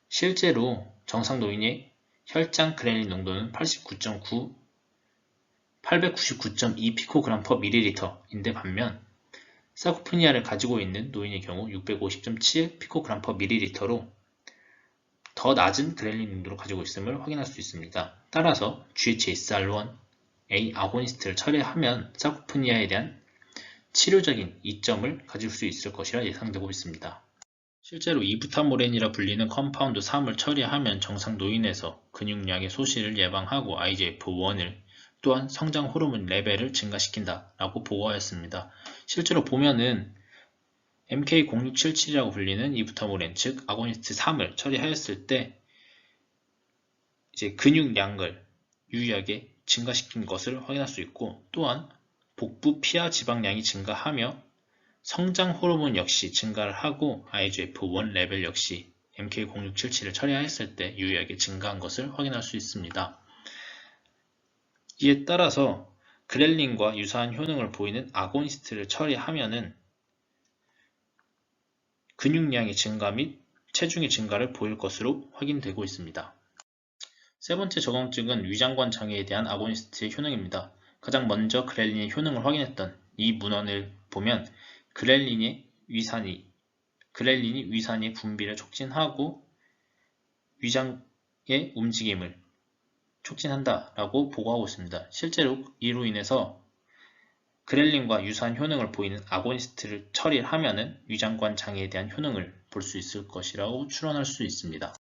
실제로 정상 노인의 혈장 그렐린 농도는 899.2 피코그램 퍼 밀리리터인데, 반면 사르코프니아를 가지고 있는 노인의 경우 650.7 피코그램 퍼 밀리리터로 더 낮은 그렐린 농도를 가지고 있음을 확인할 수 있습니다. 따라서 GHSR1A 아고니스트를 처리하면 사르코프니아에 대한 치료적인 이점을 가질 수 있을 것이라 예상되고 있습니다. 실제로 이부타모렌이라 불리는 컴파운드 3을 처리하면 정상 노인에서 근육량의 소실을 예방하고 IGF-1을, 또한 성장 호르몬 레벨을 증가시킨다 라고 보고하였습니다. 실제로 보면은 MK0677이라고 불리는 이부타모렌, 즉 아고니스트 3을 처리하였을 때 이제 근육량을 유의하게 증가시킨 것을 확인할 수 있고, 또한 복부 피하 지방량이 증가하며 성장 호르몬 역시 증가를 하고 IGF-1 레벨 역시 MK0677을 처리하였을 때 유의하게 증가한 것을 확인할 수 있습니다. 이에 따라서 그렐린과 유사한 효능을 보이는 아고니스트를 처리하면은 근육량의 증가 및 체중의 증가를 보일 것으로 확인되고 있습니다. 세 번째 적응증은 위장관 장애에 대한 아고니스트의 효능입니다. 가장 먼저 그렐린의 효능을 확인했던 이 문헌을 보면 그렐린의 위산이 그렐린이 위산의 분비를 촉진하고 위장의 움직임을 촉진한다라고 보고하고 있습니다. 실제로 이로 인해서 그렐린과 유사한 효능을 보이는 아고니스트를 처리하면은 위장관 장애에 대한 효능을 볼 수 있을 것이라고 추론할 수 있습니다.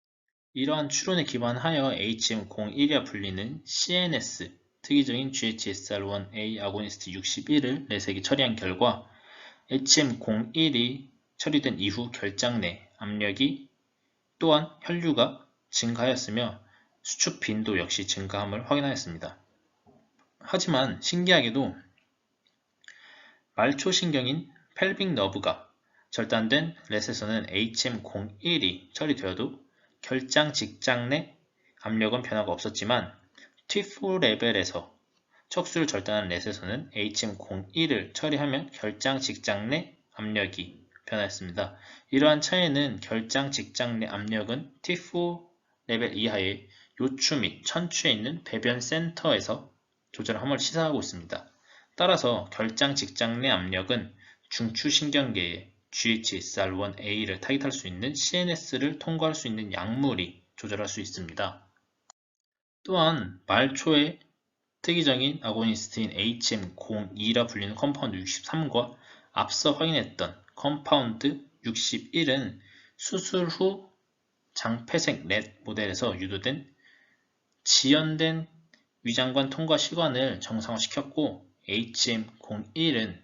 이러한 추론에 기반하여 HM01이라 불리는 CNS 특이적인 GHSR1A 아고니스트 61을 내세기 처리한 결과 HM01이 처리된 이후 결장 내 압력이 또한 혈류가 증가하였으며 수축 빈도 역시 증가함을 확인하였습니다. 하지만 신기하게도 말초신경인 펠빅 너브가 절단된 렛에서는 HM01이 처리되어도 결장 직장 내 압력은 변화가 없었지만 T4 레벨에서 척수를 절단한 렛에서는 HM01을 처리하면 결장 직장 내 압력이 변화했습니다. 이러한 차이는 결장 직장 내 압력은 T4 레벨 이하의 요추 및 천추에 있는 배변 센터에서 조절함을 시사하고 있습니다. 따라서 결장 직장 내 압력은 중추신경계의 GHSR1A를 타깃할 수 있는 CNS를 통과할 수 있는 약물이 조절할 수 있습니다. 또한 말초의 특이적인 아고니스트인 HM02라 불리는 컴파운드 63과 앞서 확인했던 컴파운드 61은 수술 후 장폐색 렛 모델에서 유도된 지연된 위장관 통과 시간을 정상화시켰고 HM01은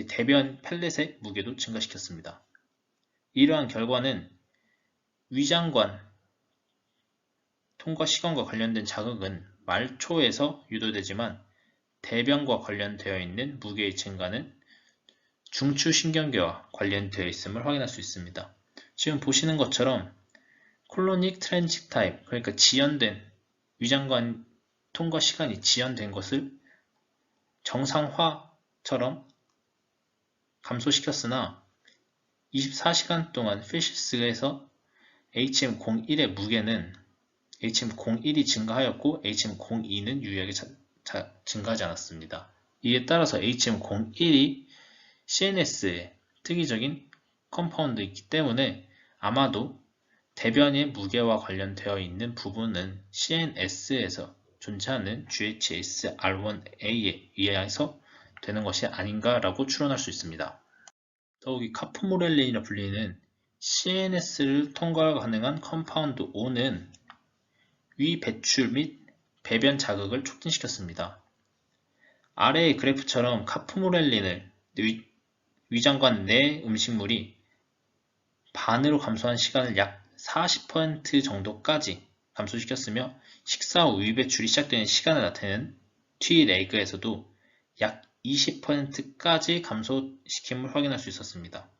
대변 펠렛의 무게도 증가시켰습니다. 이러한 결과는 위장관 통과 시간과 관련된 자극은 말초에서 유도되지만 대변과 관련되어 있는 무게의 증가는 중추신경계와 관련되어 있음을 확인할 수 있습니다. 지금 보시는 것처럼 콜로닉 트랜직 타입, 그러니까 지연된 위장관 통과 시간이 지연된 것을 정상화처럼 감소시켰으나 24시간 동안 피시스에서 HM01의 무게는 HM01이 증가하였고 HM02는 유의하게 증가하지 않았습니다. 이에 따라서 HM01이 CNS의 특이적인 컴파운드이기 때문에 아마도 대변의 무게와 관련되어 있는 부분은 CNS에서 존재하는 GHSR1A에 의해서 되는 것이 아닌가라고 추론할 수 있습니다. 더욱이 카프모렐린이라 불리는 CNS를 통과 가능한 컴파운드 5는 위 배출 및 배변 자극을 촉진시켰습니다. 아래의 그래프처럼 카프모렐린을 위장관 내 음식물이 반으로 감소한 시간을 약 40% 정도까지 감소시켰으며 식사 후 위배출이 시작되는 시간을 나타내는 T레그에서도 약 20%까지 감소시킴을 확인할 수 있었습니다.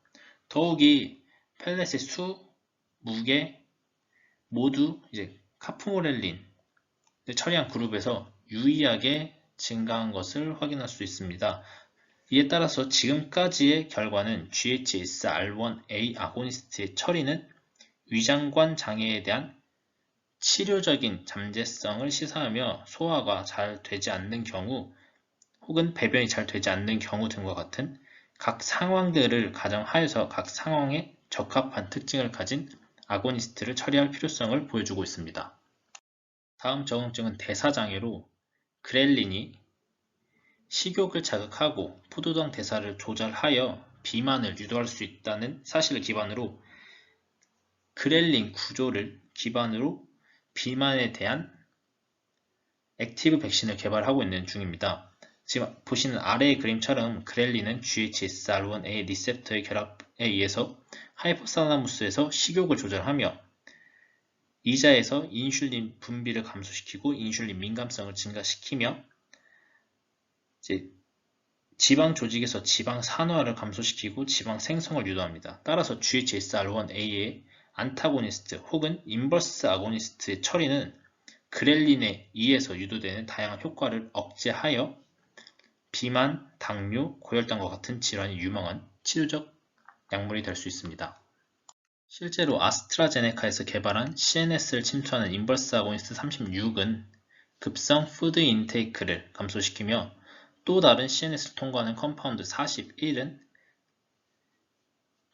더욱이 펠렛의 수, 무게 모두 카프모렐린을 처리한 그룹에서 유의하게 증가한 것을 확인할 수 있습니다. 이에 따라서 지금까지의 결과는 GHSR1A 아고니스트의 처리는 위장관 장애에 대한 치료적인 잠재성을 시사하며 소화가 잘 되지 않는 경우 혹은 배변이 잘 되지 않는 경우 등과 같은 각 상황들을 가정하여서 각 상황에 적합한 특징을 가진 아고니스트를 처리할 필요성을 보여주고 있습니다. 다음 적응증은 대사장애로 그렐린이 식욕을 자극하고 포도당 대사를 조절하여 비만을 유도할 수 있다는 사실을 기반으로 그렐린 구조를 기반으로 비만에 대한 액티브 백신을 개발하고 있는 중입니다. 지금 보시는 아래의 그림처럼 그렐린은 GHSR1A 리셉터의 결합에 의해서 하이포살라무스에서 식욕을 조절하며 이자에서 인슐린 분비를 감소시키고 인슐린 민감성을 증가시키며 지방 조직에서 지방 산화를 감소시키고 지방 생성을 유도합니다. 따라서 GHSR1A의 안타고니스트 혹은 인버스 아고니스트의 처리는 그렐린에 의해서 유도되는 다양한 효과를 억제하여 비만, 당뇨, 고혈당과 같은 질환이 유망한 치료적 약물이 될 수 있습니다. 실제로 아스트라제네카에서 개발한 CNS를 침투하는 인버스 아고니스트 36은 급성 푸드 인테이크를 감소시키며 또 다른 CNS를 통과하는 컴파운드 41은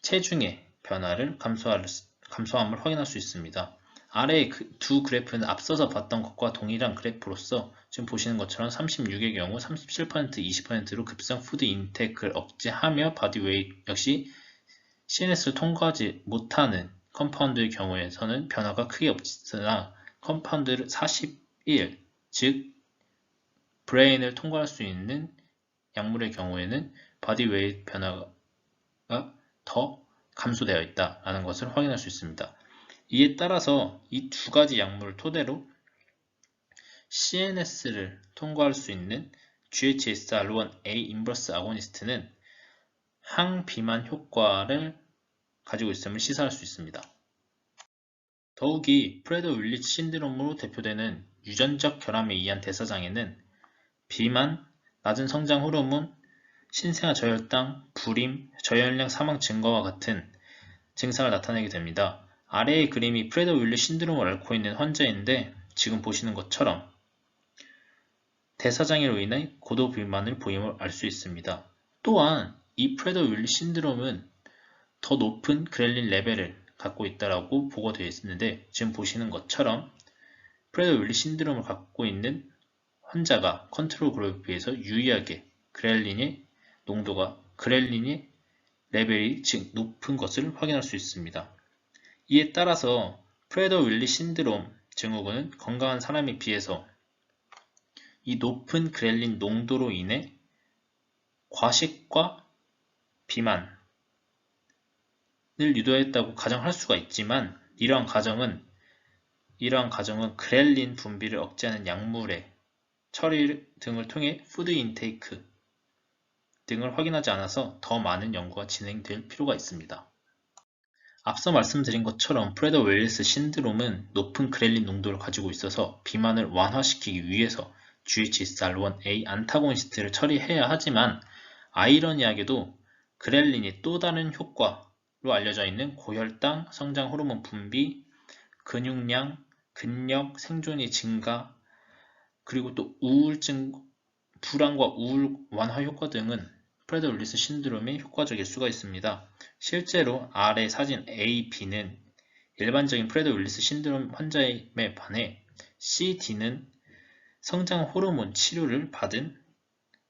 체중의 변화를 감소함을 확인할 수 있습니다. 아래의 두 그래프는 앞서서 봤던 것과 동일한 그래프로서 지금 보시는 것처럼 36의 경우 37%, 20%로 급성 푸드 인테이크를 억제하며 바디웨이트 역시 CNS를 통과하지 못하는 컴파운드의 경우에서는 변화가 크게 없으나 컴파운드 41, 즉 브레인을 통과할 수 있는 약물의 경우에는 바디웨이트 변화가 더 감소되어 있다는 것을 확인할 수 있습니다. 이에 따라서 이 두 가지 약물을 토대로 CNS를 통과할 수 있는 GHSR1A 인버스 아고니스트는 항비만 효과를 가지고 있음을 시사할 수 있습니다. 더욱이 프레더-윌리치 신드롬으로 대표되는 유전적 결함에 의한 대사장애는 비만, 낮은 성장 호르몬, 신생아 저혈당, 불임, 저혈량 사망 증가와 같은 증상을 나타내게 됩니다. 아래의 그림이 프레더-윌리 신드롬을 앓고 있는 환자인데 지금 보시는 것처럼 대사장애로 인해 고도 비만을 보임을 알 수 있습니다. 또한 이 프레더-윌리 신드롬은 더 높은 그렐린 레벨을 갖고 있다고 보고되어 있는데 지금 보시는 것처럼 프레더-윌리 신드롬을 갖고 있는 환자가 컨트롤 그룹에 비해서 유의하게 그렐린의 레벨이 즉 높은 것을 확인할 수 있습니다. 이에 따라서 프레더-윌리 신드롬 증후군은 건강한 사람에 비해서 이 높은 그렐린 농도로 인해 과식과 비만을 유도했다고 가정할 수가 있지만 이러한 가정은 그렐린 분비를 억제하는 약물의 처리 등을 통해 푸드 인테이크 등을 확인하지 않아서 더 많은 연구가 진행될 필요가 있습니다. 앞서 말씀드린 것처럼 프레더-윌리스 신드롬은 높은 그렐린 농도를 가지고 있어서 비만을 완화시키기 위해서 GHSR1A 안타고니스트를 처리해야 하지만 아이러니하게도 그렐린이 또 다른 효과로 알려져 있는 고혈당, 성장 호르몬 분비, 근육량, 근력, 생존이 증가, 그리고 또 우울증, 불안과 우울 완화 효과 등은 프레더-윌리스 신드롬에 효과적일 수가 있습니다. 실제로 아래 사진 A, B는 일반적인 프레더-윌리스 신드롬 환자에 반해 C, D는 성장 호르몬 치료를 받은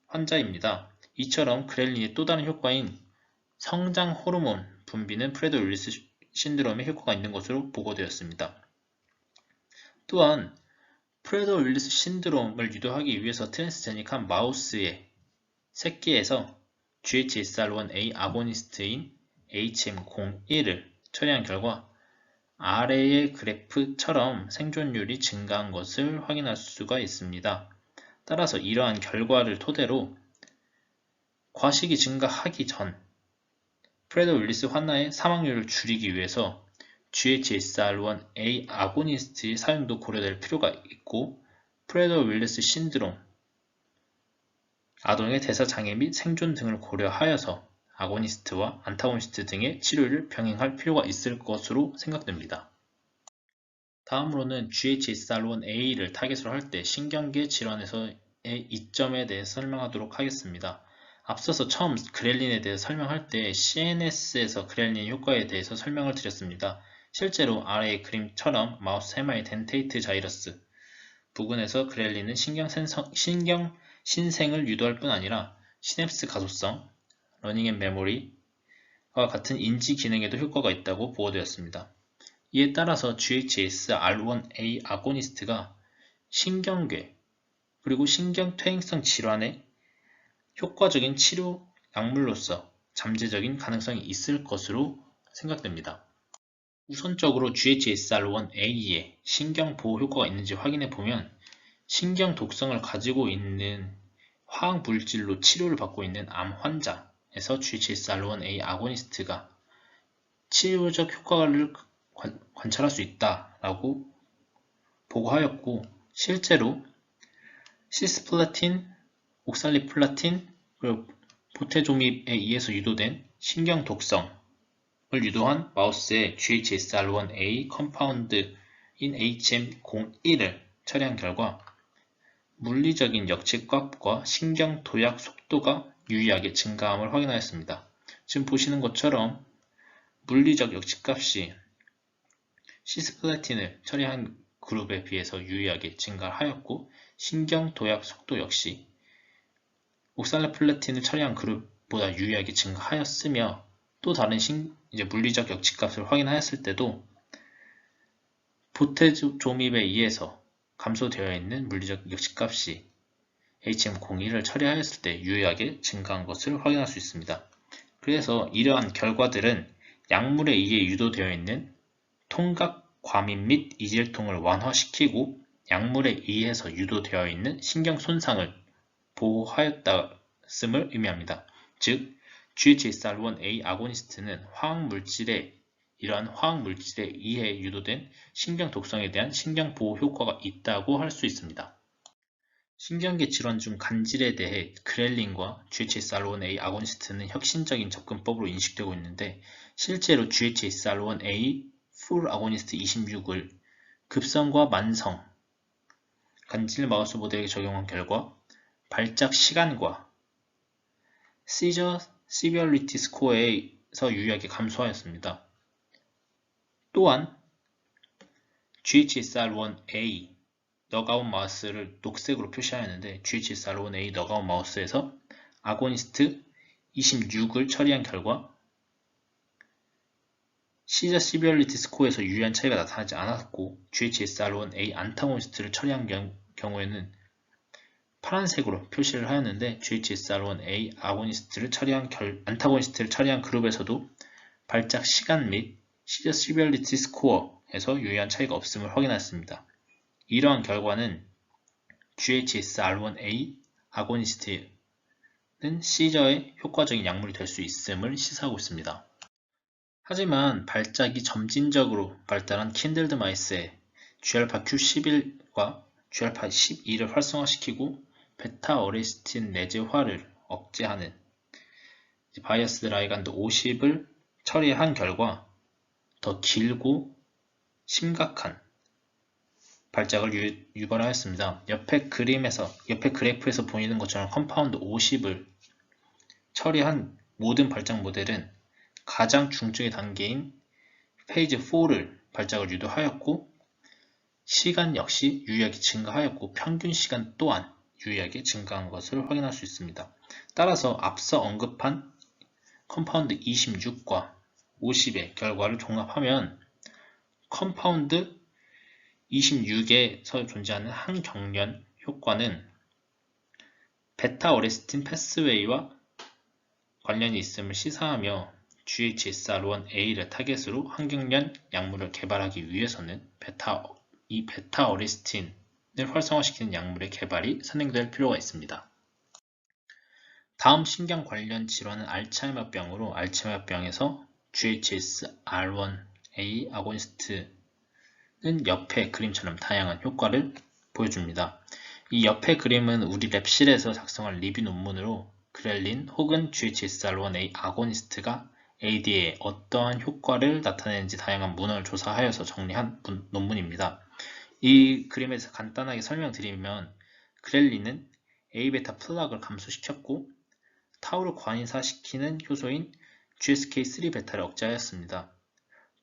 환자입니다. 이처럼 그렐린의 또 다른 효과인 성장 호르몬 분비는 프레더-윌리스 신드롬에 효과가 있는 것으로 보고되었습니다. 또한 프레더-윌리스 신드롬을 유도하기 위해서 트랜스제닉한 마우스의 새끼에서 GHSR1A 아고니스트인 HM01을 처리한 결과 아래의 그래프처럼 생존율이 증가한 것을 확인할 수가 있습니다. 따라서 이러한 결과를 토대로 과식이 증가하기 전 프레더-윌리스 환자의 사망률을 줄이기 위해서 GHSR1A 아고니스트의 사용도 고려될 필요가 있고 프레더-윌리스 신드롬 아동의 대사장애 및 생존 등을 고려하여서 아고니스트와 안타고니스트 등의 치료를 병행할 필요가 있을 것으로 생각됩니다. 다음으로는 GHSR1A를 타겟으로 할 때 신경계 질환에서의 이점에 대해서 설명하도록 하겠습니다. 앞서서 처음 그렐린에 대해서 설명할 때 CNS에서 그렐린 효과에 대해서 설명을 드렸습니다. 실제로 아래의 그림처럼 마우스 해마의 덴테이트 자이러스 부근에서 그렐린은 신경 신생을 유도할 뿐 아니라 시냅스 가소성, 러닝 앤 메모리와 같은 인지 기능에도 효과가 있다고 보고되었습니다. 이에 따라서 GHSR1A 아고니스트가 신경괴 그리고 신경퇴행성 질환의 효과적인 치료 약물로서 잠재적인 가능성이 있을 것으로 생각됩니다. 우선적으로 GHSR1A에 신경보호 효과가 있는지 확인해 보면 신경 독성을 가지고 있는 화학물질로 치료를 받고 있는 암 환자에서 GHSR1A 아고니스트가 치료적 효과를 관찰할 수 있다라고 보고하였고 실제로 시스플라틴, 옥살리플라틴, 그리고 보테조밉에 의해서 유도된 신경 독성을 유도한 마우스의 GHSR1A 컴파운드인 HM01을 처리한 결과 물리적인 역직각과 신경 도약 속도가 유의하게 증가함을 확인하였습니다. 지금 보시는 것처럼 물리적 역치값이 시스플래틴을 처리한 그룹에 비해서 유의하게 증가하였고, 신경 도약 속도 역시 옥살레플래틴을 처리한 그룹보다 유의하게 증가하였으며, 또 다른 물리적 역치값을 확인하였을 때도 보테조밉에 의해서 감소되어 있는 물리적 역치값이 HM01을 처리하였을 때 유의하게 증가한 것을 확인할 수 있습니다. 그래서 이러한 결과들은 약물에 의해 유도되어 있는 통각 과민 및 이질통을 완화시키고 약물에 의해서 유도되어 있는 신경 손상을 보호하였음을 의미합니다. 즉, GHSR1A 아고니스트는 이러한 화학물질에 의해 유도된 신경 독성에 대한 신경 보호 효과가 있다고 할 수 있습니다. 신경계 질환 중 간질에 대해 그렐린과 GHSR1A 아고니스트는 혁신적인 접근법으로 인식되고 있는데, 실제로 GHSR1A 풀 아고니스트 26을 급성과 만성 간질 마우스 모델에 적용한 결과 발작 시간과 시저 시비얼리티 스코어에서 유의하게 감소하였습니다. 또한 GHSR1A 너가웃 마우스를 녹색으로 표시하였는데, GHSR1A 너가웃 마우스에서 아고니스트 26을 처리한 결과 시저 시비얼리티 스코어에서 유의한 차이가 나타나지 않았고, GHSR1A 안타고니스트를 처리한 경우에는 파란색으로 표시를 하였는데, GHSR1A 안타고니스트를 처리한 그룹에서도 발작 시간 및 시저 시비얼리티 스코어에서 유의한 차이가 없음을 확인하였습니다. 이러한 결과는 GHSR1A 아고니스트는 시저에 효과적인 약물이 될 수 있음을 시사하고 있습니다. 하지만 발작이 점진적으로 발달한 킨들드 마이스에 G알파 Q11과 G알파 12를 활성화시키고 베타 어레스틴 내재화를 억제하는 바이어스드 라이간드 50을 처리한 결과 더 길고 심각한 발작을 유발하였습니다. 옆에 그래프에서 보이는 것처럼 컴파운드 50을 처리한 모든 발작 모델은 가장 중증의 단계인 페이즈 4를 발작을 유도하였고, 시간 역시 유의하게 증가하였고, 평균 시간 또한 유의하게 증가한 것을 확인할 수 있습니다. 따라서 앞서 언급한 컴파운드 26과 50의 결과를 종합하면 컴파운드 26에서 존재하는 항경련 효과는 베타 어레스틴 패스웨이와 관련이 있음을 시사하며, GHSR1A를 타겟으로 항경련 약물을 개발하기 위해서는 이 베타 어레스틴을 활성화시키는 약물의 개발이 선행될 필요가 있습니다. 다음 신경 관련 질환은 알츠하이머병으로, 알츠하이머병에서 GHSR1A 아고니스트는 옆의 그림처럼 다양한 효과를 보여줍니다. 이 옆의 그림은 우리 랩실에서 작성한 리뷰 논문으로 그렐린 혹은 GHSR1A 아고니스트가 AD에 어떠한 효과를 나타내는지 다양한 문헌을 조사하여서 정리한 논문입니다. 이 그림에서 간단하게 설명드리면, 그렐린은 A베타 플락을 감소시켰고 타우를 관이사시키는 효소인 GSK3베타를 억제하였습니다.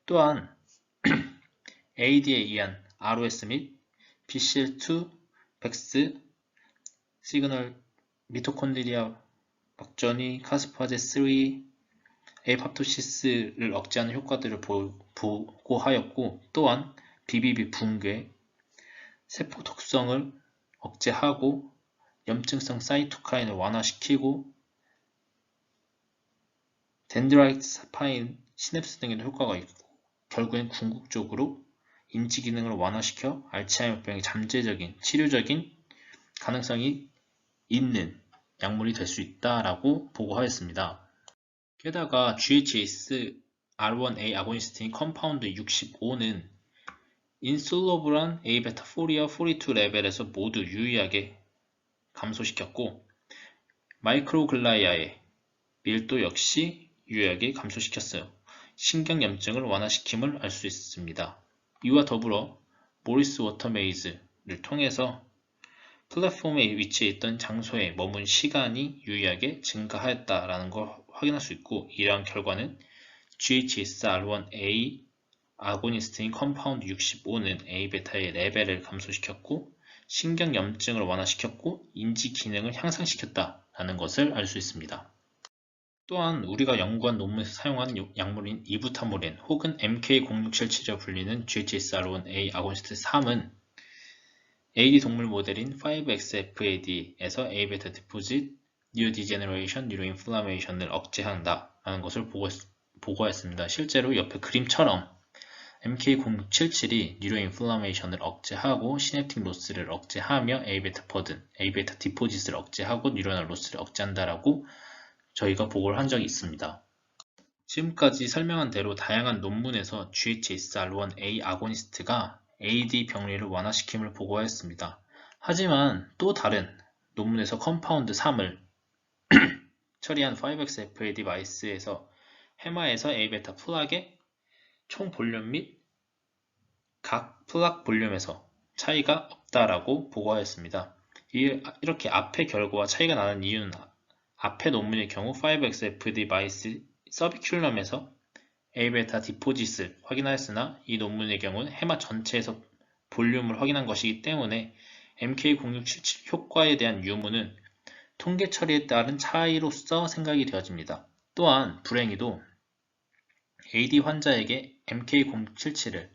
또한 AD에 의한 ROS 및 BCL2, 백스, 시그널, 미토콘드리아 막전이, 카스파제3, 에이팝토시스를 억제하는 효과들을 보고하였고, 또한 BBB 붕괴, 세포 독성을 억제하고 염증성 사이토카인을 완화시키고 덴드라이트사파인 시냅스 등에도 효과가 있고, 결국엔 궁극적으로 인지 기능을 완화시켜 알츠하이머병의 잠재적인 치료적인 가능성이 있는 약물이 될 수 있다라고 보고하였습니다. 게다가 GHSR1A 아고니스트인 컴파운드 65는 인솔러블한 A베타4와 42 레벨에서 모두 유의하게 감소시켰고, 마이크로글라이아의 밀도 역시 유의하게 감소시켰어요. 신경염증을 완화시킴을 알 수 있습니다. 이와 더불어 모리스 워터메이즈를 통해서 플랫폼에 위치해 있던 장소에 머문 시간이 유의하게 증가하였다라는 걸 확인할 수 있고, 이러한 결과는 GHSR1A 아고니스트인 컴파운드 65는 A베타의 레벨을 감소시켰고 신경염증을 완화시켰고 인지 기능을 향상시켰다라는 것을 알 수 있습니다. 또한 우리가 연구한 논문에서 사용한 약물인 이부타모린 혹은 MK0677이라 불리는 GHSR1A 아고니스트 3은 AD 동물 모델인 5XFAD에서 A베타 디포짓 뉴로디제너레이션, 뉴로인플라메이션을 억제한다라는 것을 보고했습니다. 실제로 옆에 그림처럼 MK0677이 뉴로인플라메이션을 억제하고 시냅틱 로스를 억제하며 A베타 퍼든, A베타 디포짓을 억제하고 뉴로널 로스를 억제한다라고 저희가 보고를 한 적이 있습니다. 지금까지 설명한 대로 다양한 논문에서 GHSR1A 아고니스트가 AD 병리를 완화시킴을 보고하였습니다. 하지만 또 다른 논문에서 컴파운드 3을 처리한 5XFAD 마이스에서 해마에서 A베타 플락의 총 볼륨 및 각 플락 볼륨에서 차이가 없다라고 보고하였습니다. 이렇게 앞의 결과와 차이가 나는 이유는 앞의 논문의 경우 5XFAD 마이스 서비큘럼에서 A베타 디포짓을 확인하였으나 이 논문의 경우는 해마 전체에서 볼륨을 확인한 것이기 때문에 MK0677 효과에 대한 유무는 통계 처리에 따른 차이로서 생각이 되어집니다. 또한 불행히도 AD 환자에게 MK0677을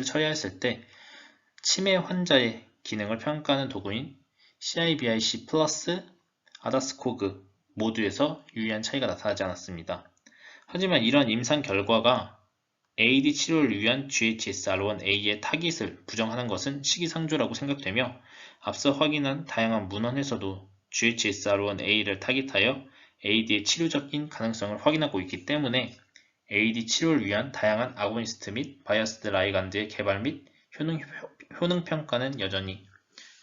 처리했을 때 치매 환자의 기능을 평가하는 도구인 CIBIC 플러스 아다스코그 모두에서 유의한 차이가 나타나지 않았습니다. 하지만 이러한 임상 결과가 AD 치료를 위한 GHSR1A의 타깃을 부정하는 것은 시기상조라고 생각되며 앞서 확인한 다양한 문헌에서도 GHSR1A를 타깃하여 AD의 치료적인 가능성을 확인하고 있기 때문에 AD 치료를 위한 다양한 아고니스트 및 바이어스드 라이간드의 개발 및 효능 평가는 여전히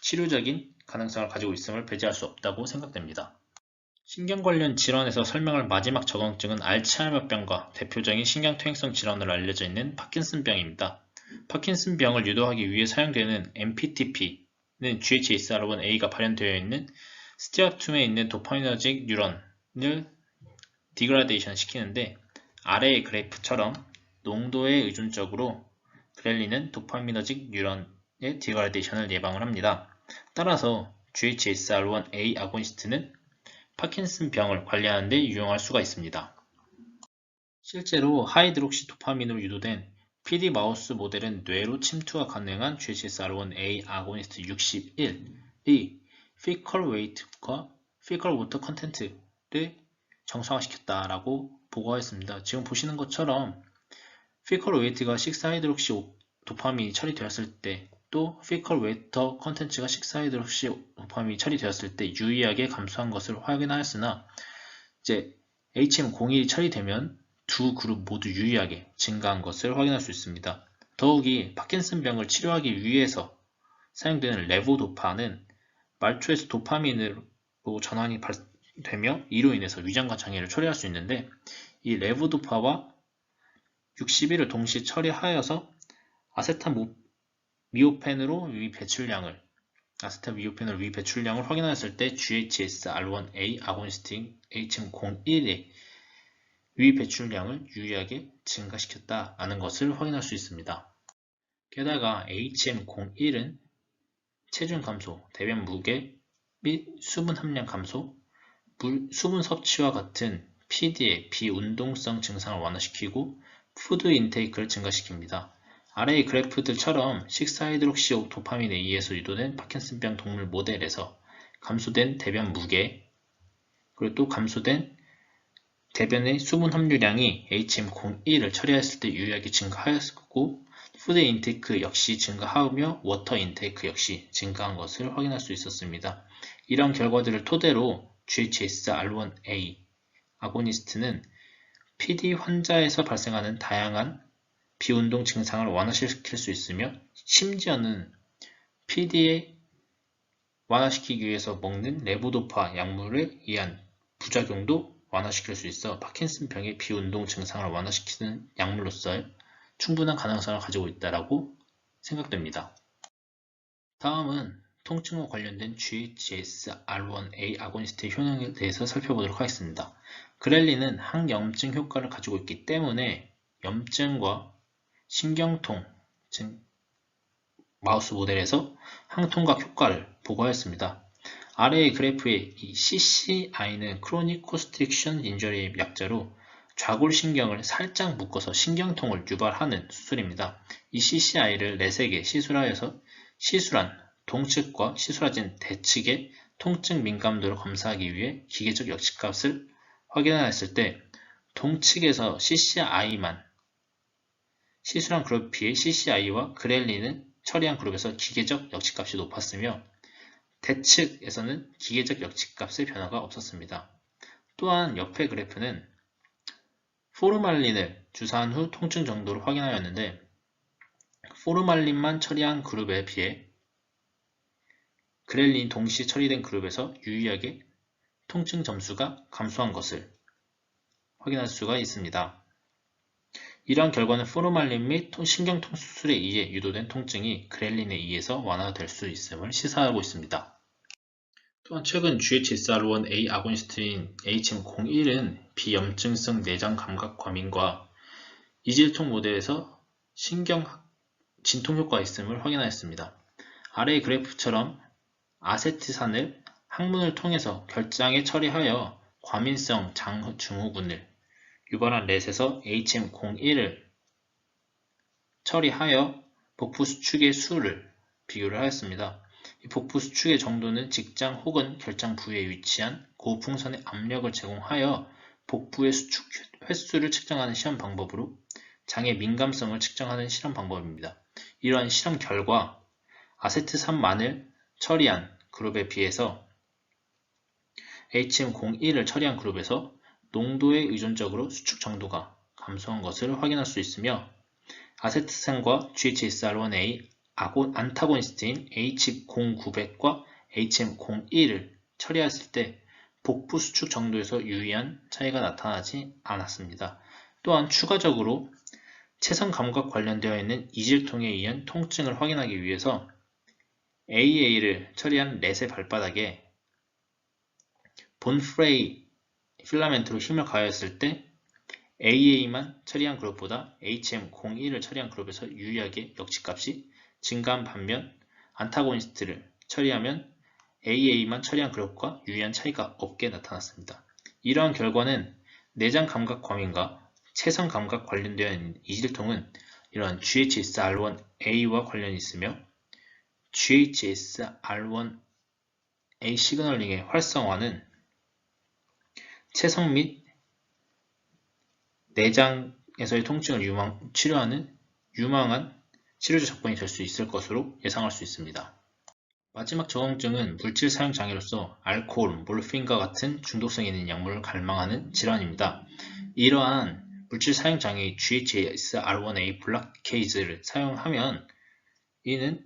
치료적인 가능성을 가지고 있음을 배제할 수 없다고 생각됩니다. 신경 관련 질환에서 설명할 마지막 적응증은 알츠하이머병과 대표적인 신경퇴행성 질환으로 알려져 있는 파킨슨병입니다. 파킨슨병을 유도하기 위해 사용되는 MPTP는 GHSR1A가 발현되어 있는 스티아툼에 있는 도파미너직 뉴런을 디그라데이션 시키는데 아래의 그래프처럼 농도에 의존적으로 그렐린은 도파미너직 뉴런의 디그라데이션을 예방을 합니다. 따라서 GHSR1A 아고니스트는 파킨슨병을 관리하는 데 유용할 수가 있습니다. 실제로 하이드록시 도파민으로 유도된 PD 마우스 모델은 뇌로 침투가 가능한 GHSR1A 아고니스트 61이 피컬 웨이트과 피컬 워터 컨텐트를 정상화시켰다라고 보고하였습니다. 지금 보시는 것처럼 피컬 웨이트가 6하이드록시 도파민이 처리되었을 때 또 피컬 웨이터 컨텐츠가 6하이드록시 도파민이 처리되었을 때 유의하게 감소한 것을 확인하였으나 이제 HM01이 처리되면 두 그룹 모두 유의하게 증가한 것을 확인할 수 있습니다. 더욱이 파킨슨병을 치료하기 위해서 사용되는 레보도파는 말초에서 도파민으로 전환이 되며 이로 인해서 위장관 장애를 초래할 수 있는데 이 레보도파와 61을 동시에 처리하여서 아세타미오펜으로 위 배출량을 확인하였을 때 GHSR1A 아고니스트인 HM01의 위 배출량을 유의하게 증가시켰다라는 것을 확인할 수 있습니다. 게다가 HM01은 체중 감소, 대변 무게 및 수분 함량 감소, 수분 섭취와 같은 PD의 비운동성 증상을 완화시키고 푸드 인테이크를 증가시킵니다. 아래의 그래프들처럼 6하이드록시 도파민에 의해서 유도된 파킨슨병 동물 모델에서 감소된 대변 무게, 그리고 또 감소된 대변의 수분 함유량이 HM01을 처리했을 때 유의하게 증가하였고 푸드 인테이크 역시 증가하며 워터 인테이크 역시 증가한 것을 확인할 수 있었습니다. 이런 결과들을 토대로 GHSR1A 아고니스트는 PD 환자에서 발생하는 다양한 비운동 증상을 완화시킬 수 있으며 심지어는 PD에 완화시키기 위해서 먹는 레보도파 약물에 의한 부작용도 완화시킬 수 있어 파킨슨병의 비운동 증상을 완화시키는 약물로서 충분한 가능성을 가지고 있다고 생각됩니다. 다음은 통증과 관련된 GHSR1A 아고니스트의 효능에 대해서 살펴보도록 하겠습니다. 그렐린은 항염증 효과를 가지고 있기 때문에 염증과 신경통, 즉 마우스 모델에서 항통각 효과를 보고하였습니다. 아래의 그래프의 이 CCI는 크로닉 코스트릭션 인저리의 약자로 좌골신경을 살짝 묶어서 신경통을 유발하는 수술입니다. 이 CCI를 4개 시술하여서 시술한 동측과 시술하진 대측의 통증 민감도를 검사하기 위해 기계적 역치값을 확인하였을 때 동측에서 CCI만 시술한 그룹에 비해 CCI와 그렐린은 처리한 그룹에서 기계적 역치값이 높았으며 대측에서는 기계적 역치값의 변화가 없었습니다. 또한 옆의 그래프는 포르말린을 주사한 후 통증 정도를 확인하였는데 포르말린만 처리한 그룹에 비해 그렐린이 동시에 처리된 그룹에서 유의하게 통증 점수가 감소한 것을 확인할 수가 있습니다. 이러한 결과는 포르말린 및 신경통 수술에 의해 유도된 통증이 그렐린에 의해서 완화될 수 있음을 시사하고 있습니다. 또한 최근 GHSR1A 아고니스트인 HM01은 비염증성 내장 감각 과민과 이질통 모델에서 신경 진통 효과가 있음을 확인하였습니다. 아래의 그래프처럼 아세트산을 항문을 통해서 결장에 처리하여 과민성 증후군을 유발한 렛에서 HM01을 처리하여 복부 수축의 수를 비교를 하였습니다. 이 복부 수축의 정도는 직장 혹은 결장 부위에 위치한 고풍선의 압력을 제공하여 복부의 수축 횟수를 측정하는 시험 방법으로 장의 민감성을 측정하는 실험 방법입니다. 이러한 실험 결과 아세트산만을 처리한 그룹에 비해서 HM01을 처리한 그룹에서 농도에 의존적으로 수축 정도가 감소한 것을 확인할 수 있으며 아세트산과 GHSR1A 안타고니스트인 H0900과 HM01을 처리했을 때 복부 수축 정도에서 유의한 차이가 나타나지 않았습니다. 또한 추가적으로 체성 감각 관련되어 있는 이질통에 의한 통증을 확인하기 위해서 AA를 처리한 렛의 발바닥에 본프레이 필라멘트로 힘을 가하였을 때 AA만 처리한 그룹보다 HM01을 처리한 그룹에서 유의하게 역치값이 증가한 반면 안타고니스트를 처리하면 AA만 처리한 그룹과 유의한 차이가 없게 나타났습니다. 이러한 결과는 내장 감각 과민과 체성 감각 관련되어 있는 이질통은 이러한 GHSR1A와 관련이 있으며 GHSR1A 시그널링의 활성화는 체성 및 내장에서의 통증을 치료하는 유망한 치료제 접근이 될 수 있을 것으로 예상할 수 있습니다. 마지막 적응증은 물질 사용 장애로서 알코올, 몰핀과 같은 중독성이 있는 약물을 갈망하는 질환입니다. 이러한 물질 사용 장애의 GHSR1A 블락케이즈를 사용하면 이는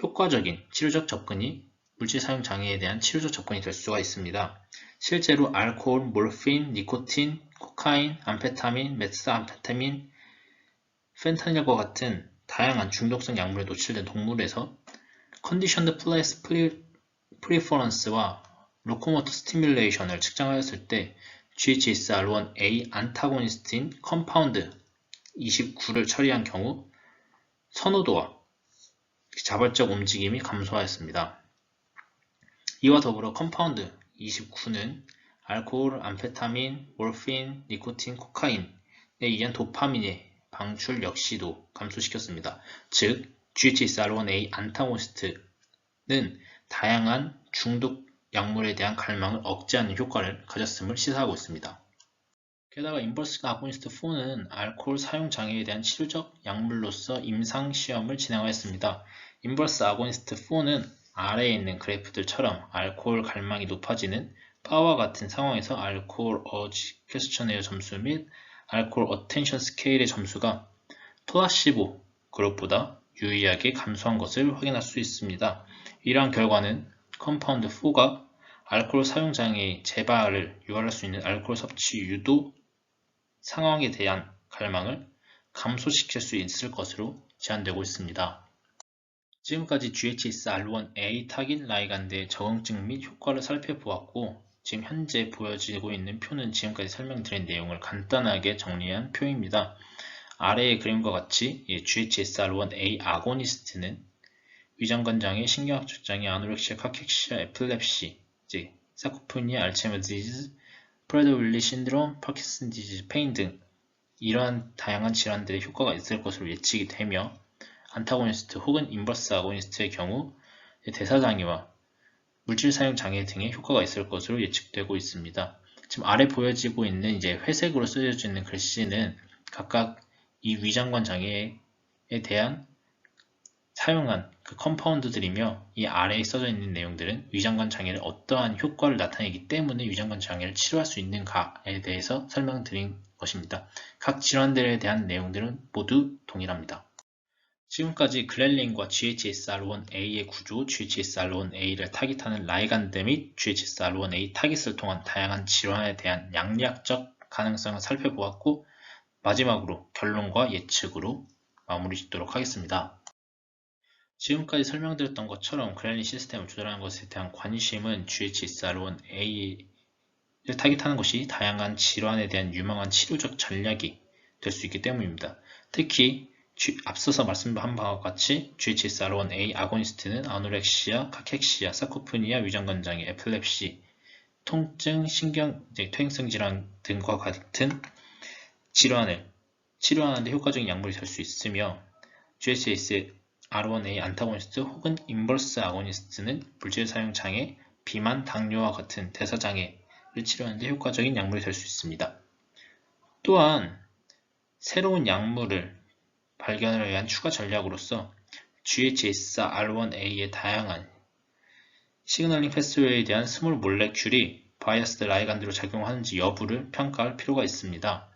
효과적인 치료적 접근이 물질 사용 장애에 대한 치료적 접근이 될 수가 있습니다. 실제로 알코올, 몰핀, 니코틴, 코카인, 암페타민, 메스암페타민, 펜타닐과 같은 다양한 중독성 약물에 노출된 동물에서 컨디션드 플레스 프리퍼런스와 로코모터 스티뮬레이션을 측정하였을 때 GHSR1A 안타고니스트인 컴파운드 29를 처리한 경우 선호도와 자발적 움직임이 감소하였습니다. 이와 더불어 컴파운드 29는 알코올, 암페타민, 몰핀, 니코틴, 코카인에 의한 도파민의 방출 역시도 감소시켰습니다. 즉, GHSR1A 안타고니스트는 다양한 중독 약물에 대한 갈망을 억제하는 효과를 가졌음을 시사하고 있습니다. 게다가 인버스 아고니스트 4는 알코올 사용 장애에 대한 치료적 약물로서 임상 시험을 진행하였습니다. 인버스 아고니스트 4는 아래에 있는 그래프들처럼 알코올 갈망이 높아지는 바와 같은 상황에서 알코올 어지 퀘스처네어 점수 및 알코올 어텐션 스케일의 점수가 플라시보 그룹보다 유의하게 감소한 것을 확인할 수 있습니다. 이러한 결과는 컴파운드 4가 알코올 사용 장애의 재발을 유발할 수 있는 알코올 섭취 유도 상황에 대한 갈망을 감소시킬 수 있을 것으로 제안되고 있습니다. 지금까지 GHSR1A 타깃 라이간드의 적응증 및 효과를 살펴보았고 지금 현재 보여지고 있는 표는 지금까지 설명드린 내용을 간단하게 정리한 표입니다. 아래의 그림과 같이 GHSR1A 아고니스트는 위장관 장애, 신경학적 장애, 아노렉시아, 카캑시아, 에필렙시, 사코프니아, 알츠하이머 디지즈, 프레드-윌리 신드롬, 파킨슨 디지즈, 페인 등 이러한 다양한 질환들의 효과가 있을 것으로 예측이 되며 안타고니스트 혹은 인버스 아고니스트의 경우 대사장애와 물질 사용 장애 등의 효과가 있을 것으로 예측되고 있습니다. 지금 아래 보여지고 있는 회색으로 쓰여져 있는 글씨는 각각 이 위장관 장애에 대한 사용한 그 컴파운드들이며 이 아래에 써져 있는 내용들은 위장관 장애를 어떠한 효과를 나타내기 때문에 위장관 장애를 치료할 수 있는가에 대해서 설명드린 것입니다. 각 질환들에 대한 내용들은 모두 동일합니다. 지금까지 그렐린과 GHSR1A의 구조, GHSR1A를 타깃하는 라이간드 및 GHSR1A 타깃을 통한 다양한 질환에 대한 양리학적 가능성을 살펴보았고 마지막으로 결론과 예측으로 마무리 짓도록 하겠습니다. 지금까지 설명드렸던 것처럼 그렐린 시스템을 조절하는 것에 대한 관심은 GHSR1A를 타깃하는 것이 다양한 질환에 대한 유망한 치료적 전략이 될 수 있기 때문입니다. 특히 앞서서 말씀한 바와 같이 GHSR1A 아고니스트는 아노렉시아, 카캑시아, 사코프니아, 위장관 장애, 에필렙시, 통증, 퇴행성 질환 등과 같은 질환을 치료하는 데 효과적인 약물이 될 수 있으며 GHSR1A 안타고니스트 혹은 인버스 아고니스트는 물질 사용 장애, 비만, 당뇨와 같은 대사 장애를 치료하는 데 효과적인 약물이 될 수 있습니다. 또한 새로운 약물을 발견을 위한 추가 전략으로서 GHSR1A의 다양한 시그널링 패스웨이에 대한 스몰 몰레큘이 바이어스드 라이간드로 작용하는지 여부를 평가할 필요가 있습니다.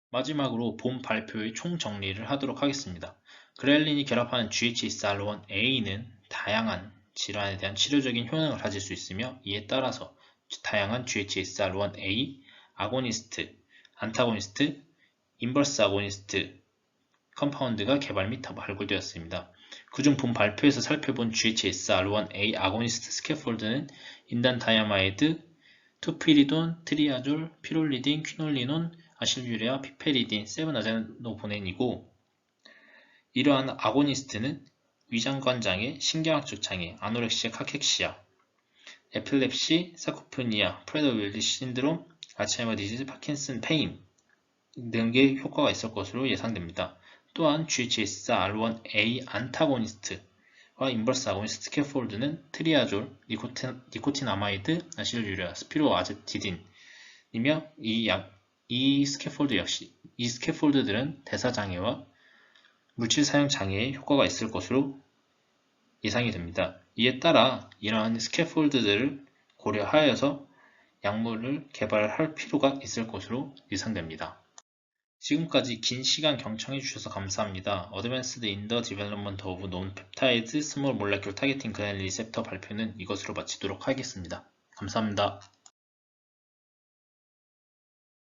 마지막으로 본 발표의 총정리를 하도록 하겠습니다. 그렐린이 결합하는 GHSR1A는 다양한 질환에 대한 치료적인 효능을 가질 수 있으며 이에 따라서 다양한 GHSR1A 아고니스트, 안타고니스트, 인버스 아고니스트 컴파운드가 개발 및 발굴되었습니다. 그중 본 발표에서 살펴본 GHSR1A 아고니스트 스캐폴드는 인단다이아마이드, 투피리돈, 트리아졸, 피롤리딘, 퀴놀리논, 아실유레아, 피페리딘, 세븐아제노보넨이고 이러한 아고니스트는 위장관 장애, 신경학적 장애, 아노렉시아, 카캑시아, 에필렙시, 사코프니아, 프레더-윌리 신드롬, 알츠하이머 디지즈, 파킨슨 페인 등의 효과가 있을 것으로 예상됩니다. 또한 GHSR1A 안타고니스트와 인버스 아고니스트 스캐폴드는 트리아졸, 니코틴아마이드, 아실유레아, 스피로아제티딘이며 이 스캐폴드들은 대사장애와 물질 사용 장애에 효과가 있을 것으로 예상이 됩니다. 이에 따라 이러한 스캐폴드들을 고려하여서 약물을 개발할 필요가 있을 것으로 예상됩니다. 지금까지 긴 시간 경청해 주셔서 감사합니다. Advanced in the Development of Non-Peptide Small Molecule Targeting Ghrelin Receptor 발표는 이것으로 마치도록 하겠습니다. 감사합니다.